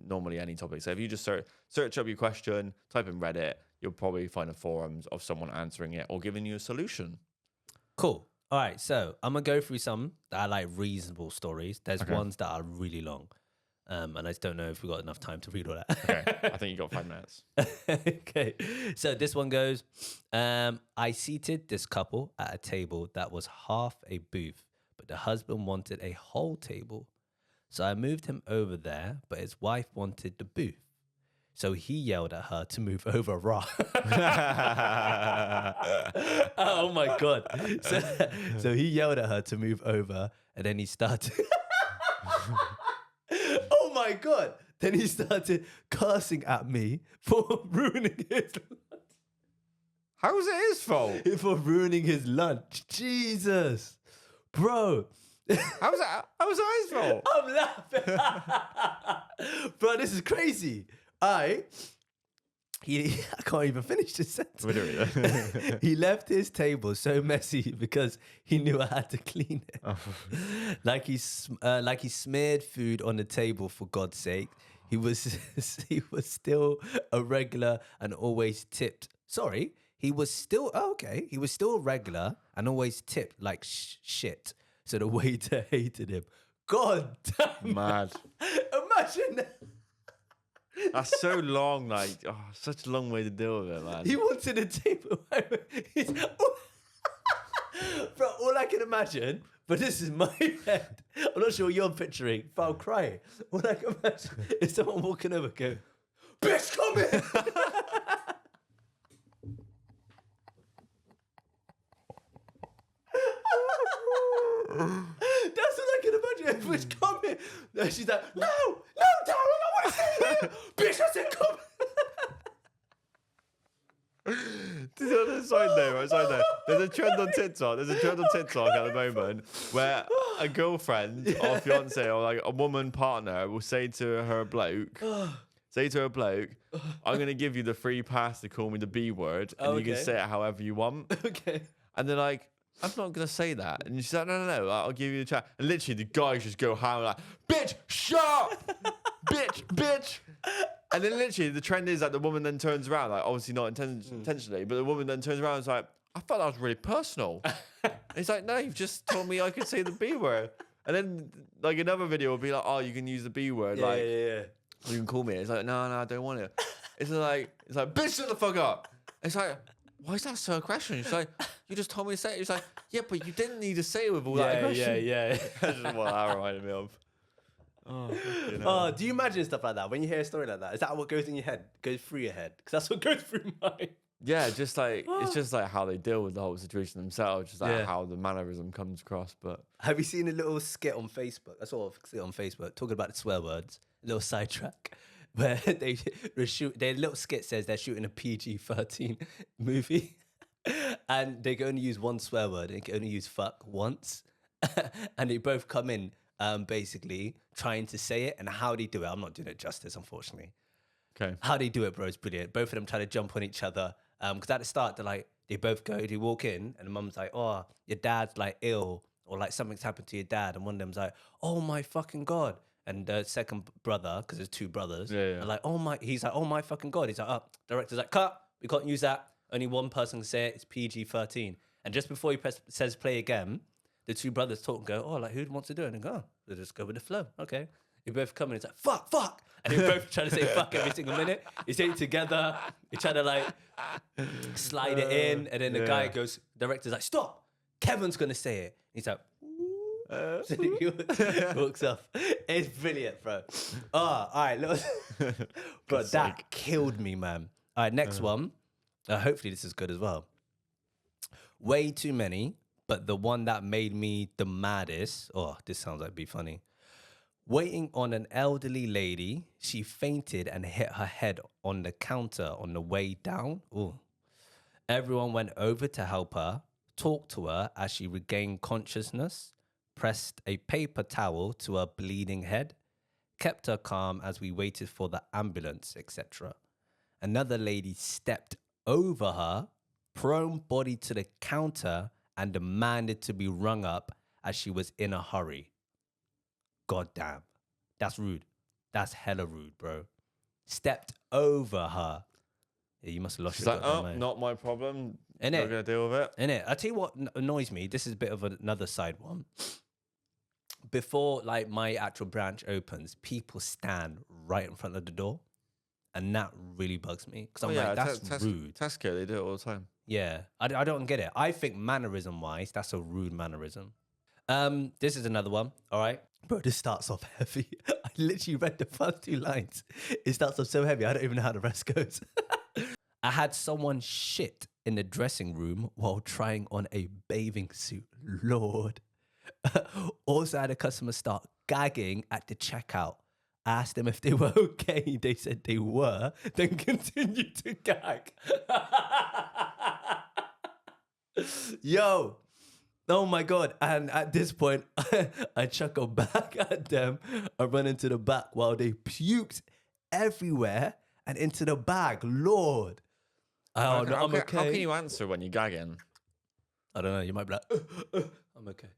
normally any topic. So if you just search up your question, type in Reddit, you'll probably find a forums of someone answering it or giving you a solution. Cool. All right, so I'm going to go through some that are like reasonable stories. There's ones that are really long. And I just don't know if we've got enough time to read all that. Okay, I think you got 5 minutes. Okay, so this one goes, I seated this couple at a table that was half a booth, but the husband wanted a whole table. So I moved him over there, but his wife wanted the booth. So he yelled at her to move over raw. Oh my God. So he yelled at her to move over, and then he started... Oh my God. Then he started cursing at me for ruining his lunch. How was it his fault? For ruining his lunch. Jesus. Bro. How was that his fault? I'm laughing. Bro, this is crazy. I can't even finish this sentence. He left his table so messy because he knew I had to clean it. Oh. Like he smeared food on the table, for God's sake. He was still a regular and always tipped. Sorry, he was still a regular and always tipped like shit. So the waiter hated him. God damn. Mad. Imagine that. That's so long. Like, such a long way to deal with it, man. He wanted a table. Bro, all I can imagine, but this is my head. I'm not sure what you're picturing, but I'll cry. All I can imagine is someone walking over, go, bitch, come here. That's all I can imagine. Bitch, come here. And she's like, no, darling, I want to stay here. Bitch, I said, come. Side note. There's a trend on TikTok. There's a trend on TikTok at the moment where a girlfriend or fiance or like a woman partner will say to her bloke, I'm going to give you the free pass to call me the B word, and you can say it however you want. Okay. And they're like, I'm not going to say that. And she's like, no, I'll give you the chat. And literally the guys just go ham like, bitch, shut up! bitch. And then literally the trend is like the woman then turns around, like obviously not intentionally, but the woman then turns around and is like, I thought that was really personal. And he's like, no, you've just told me I could say the B word. And then like another video will be like, oh, you can use the B word. Yeah. You can call me. It's like, no, I don't want it. It's like, bitch, shut the fuck up. It's like, why is that so aggression? It's like, you just told me to say it. It's like, yeah, but you didn't need to say it with all that aggression. Yeah. That's just what that reminded me of. Do you imagine stuff like that? When you hear a story like that, is that what goes in your head? Goes through your head? Because that's what goes through mine. Yeah, just like, it's just like how they deal with the whole situation themselves, just like how the mannerism comes across. But have you seen a little skit on Facebook? I saw a skit on Facebook talking about the swear words, a little sidetrack, where their little skit says they're shooting a PG-13 movie and they can only use one swear word and they can only use fuck once. And they both come in basically trying to say it, and how they do it, I'm not doing it justice, unfortunately. okay. How they do it, bro, is brilliant. Both of them try to jump on each other. Because at the start, they both walk in, and the mum's like, oh, your dad's like ill, or like something's happened to your dad. And one of them's like, oh my fucking God. And the second brother, because there's two brothers, are like, he's like, oh my fucking God. He's like, director's like, cut, we can't use that. Only one person can say it, it's PG-13. And just before he says play again, the two brothers talk and go, oh, like, who wants to do it? And they go, they just go with the flow. Okay. They both come in, it's like, fuck. And they both try to say fuck every single minute. They say it together. They try to like slide it in. And then the guy goes, director's like, stop. Kevin's going to say it. He's like, so he walks off. It's brilliant, bro. All right. Bro, that killed me, man. All right, next one. Hopefully this is good as well. Way too many, but the one that made me the maddest. Oh, this sounds like it'd be funny. Waiting on an elderly lady, she fainted and hit her head on the counter on the way down. Ooh. Everyone went over to help her, talked to her as she regained consciousness, pressed a paper towel to her bleeding head, kept her calm as we waited for the ambulance, etc. Another lady stepped over her, prone body to the counter, and demanded to be rung up as she was in a hurry. God damn. That's rude. That's hella rude, bro. Stepped over her. Yeah, you must have lost She's your like, goddamn mind. not my problem. Innit? Not going to deal with it. Innit? I tell you what annoys me. This is a bit of another side one. Before like my actual branch opens, people stand right in front of the door. And that really bugs me. Because I'm like, that's rude. Tesco, they do it all the time. Yeah. I don't get it. I think mannerism-wise, that's a rude mannerism. This is another one. All right. Bro, this starts off heavy. I literally read the first two lines. It starts off so heavy, I don't even know how the rest goes. I had someone shit in the dressing room while trying on a bathing suit. Lord. Also had a customer start gagging at the checkout. I asked them if they were okay. They said they were, then continued to gag. Yo. Oh my God. And at this point, I chuckle back at them. I run into the back while they puked everywhere and into the bag. Lord. I'm okay. How can you answer when you're gagging? I don't know. You might be like, I'm okay.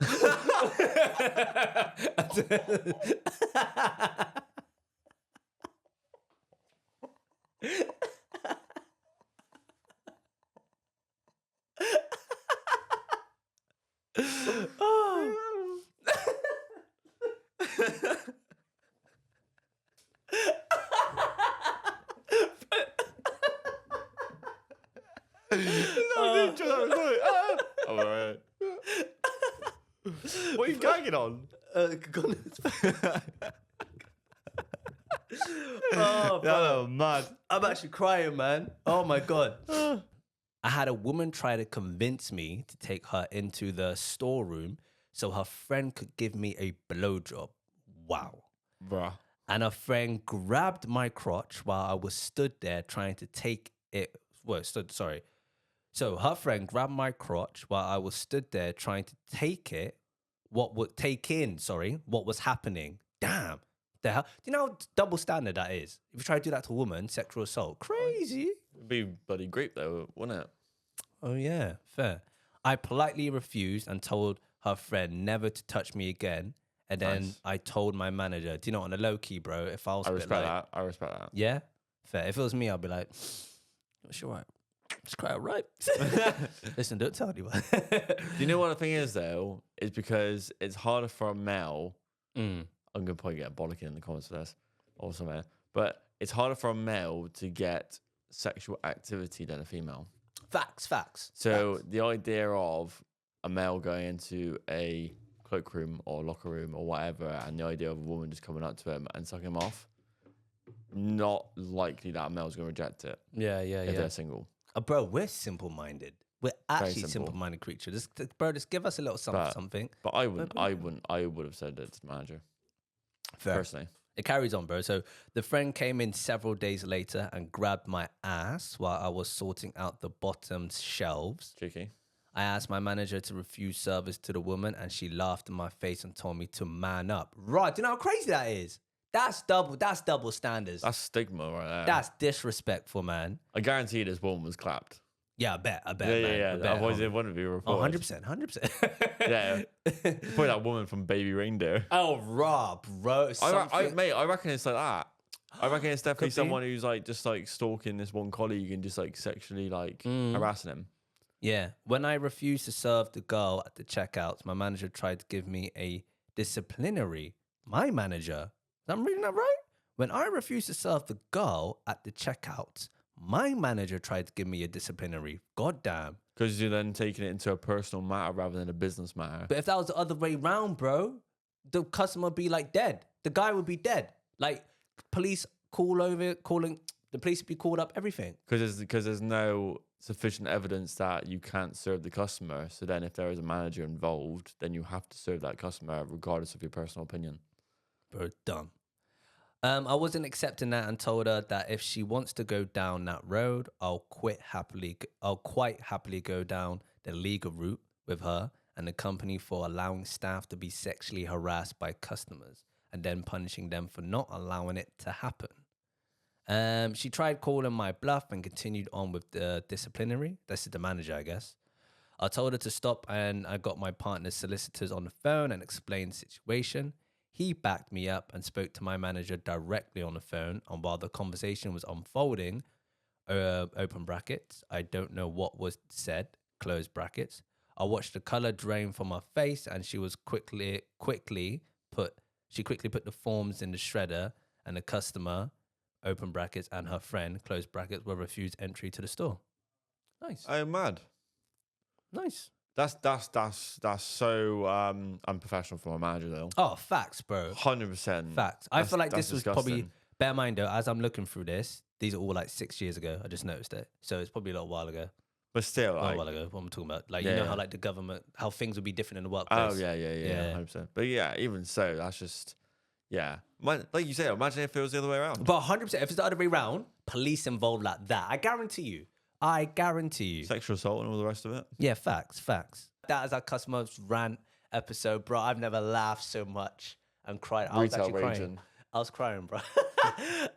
All right. What are you gagging on? Oh, bro. Mad. I'm actually crying, man. Oh my God. I had a woman try to convince me to take her into the storeroom so her friend could give me a blowjob. Wow. Bruh. And a friend grabbed my crotch while I was stood there trying to take it. So her friend grabbed my crotch while I was stood there trying to take it. What was happening. Damn. The hell? Do you know how double standard that is? If you try to do that to a woman, sexual assault. Crazy. It'd be bloody great though, wouldn't it? Oh, yeah. Fair. I politely refused and told her friend never to touch me again. And then Nice. I told my manager, do you know, on a low key, bro, if I was I a bit respect like, that. I respect that. yeah, fair. If it was me, I'd be like, it's all right. It's quite all right. Listen, don't tell anyone. Do you know what the thing is though? Is because it's harder for a male. I'm gonna probably get a bollocking in the comments for this, also, man. But it's harder for a male to get sexual activity than a female. Facts. So the idea of a male going into a cloakroom or locker room or whatever, and the idea of a woman just coming up to him and sucking him off, not likely that a male's gonna reject it. Yeah. If they're single. Bro, we're simple-minded. We're actually simple. simple-minded creatures. Just give us a little something. But I would have said it to the manager. Fair. Personally. It carries on, bro. So the friend came in several days later and grabbed my ass while I was sorting out the bottom shelves. Cheeky. I asked my manager to refuse service to the woman, and she laughed in my face and told me to man up. Right, do you know how crazy that is? That's double standards. That's stigma right there. That's disrespectful, man. I guarantee this woman was clapped. Yeah, I bet, man. Yeah. I bet. Otherwise, it wouldn't be reported. 100%. Yeah. Probably that woman from Baby Reindeer. Oh, Rob, bro. I reckon it's like that. I reckon it's definitely Could be. someone who's like just like stalking this one colleague and just like sexually like harassing him. Yeah. When I refused to serve the girl at the checkouts, my manager tried to give me a disciplinary. My manager. I'm reading that right? When I refused to serve the girl at the checkouts, my manager tried to give me a disciplinary. God damn. Because you're then taking it into a personal matter rather than a business matter. But if that was the other way round, bro, the customer would be like dead. The guy would be dead. Like police the police would be called up, everything. Because there's no sufficient evidence that you can't serve the customer. So then if there is a manager involved, then you have to serve that customer regardless of your personal opinion. Bro, dumb. I wasn't accepting that and told her that if she wants to go down that road, I'll quite happily go down the legal route with her and the company for allowing staff to be sexually harassed by customers and then punishing them for not allowing it to happen. She tried calling my bluff and continued on with the disciplinary. This is the manager, I guess. I told her to stop and I got my partner's solicitors on the phone and explained the situation. He backed me up and spoke to my manager directly on the phone. And while the conversation was unfolding, open brackets, I don't know what was said, close brackets. I watched the color drain from her face, and she quickly put the forms in the shredder, and the customer, open brackets, and her friend, close brackets, were refused entry to the store. Nice. I am mad. Nice. That's so unprofessional for my manager though. Oh, facts, bro. 100%. Facts. I feel like this was disgusting. probably, bear in mind though, as I'm looking through this, these are all like 6 years ago. I just noticed it. So it's probably a little while ago. But still, Not like, a while ago, what I'm talking about. Like, you know how like the government, how things would be different in the workplace. oh yeah, 100%. But yeah, even so, that's just like you said. Imagine if it was the other way around. But 100%, if it's the other way around, police involved like that, I guarantee you. Sexual assault and all the rest of it. Yeah, facts. That is our customer's rant episode, bro. I've never laughed so much and cried. I was Retail actually crying. raging. I was crying, bro.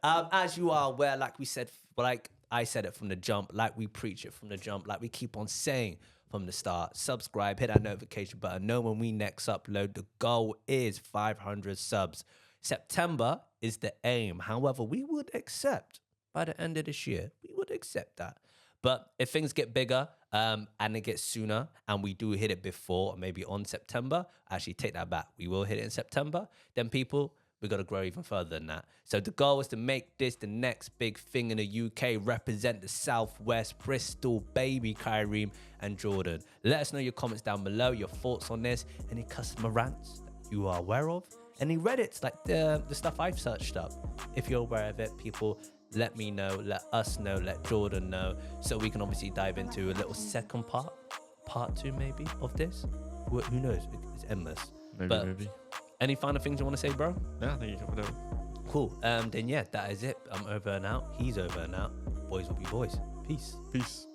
As you are aware, like we said, like I said it from the jump, like we preach it from the jump, like we keep on saying from the start. Subscribe, hit that notification button. Know when we next upload. The goal is 500 subs. September is the aim. However, we would accept by the end of this year. We would accept that. But if things get bigger and it gets sooner and we do hit it before, maybe on September, actually take that back. We will hit it in September. Then people, we got to grow even further than that. So the goal is to make this the next big thing in the UK, represent the South West Bristol, baby, Kaireem and Jordan. Let us know your comments down below, your thoughts on this, any customer rants that you are aware of, any Reddits, like the stuff I've searched up. If you're aware of it, people, let me know, let us know, let Jordan know, so we can obviously dive into a little second part 2 maybe, of this. Who knows? It's endless. Maybe. Any final things you want to say, bro? Yeah, I think you covered it. Cool. Then yeah, that is it. I'm over and out. He's over and out. Boys will be boys. Peace. Peace.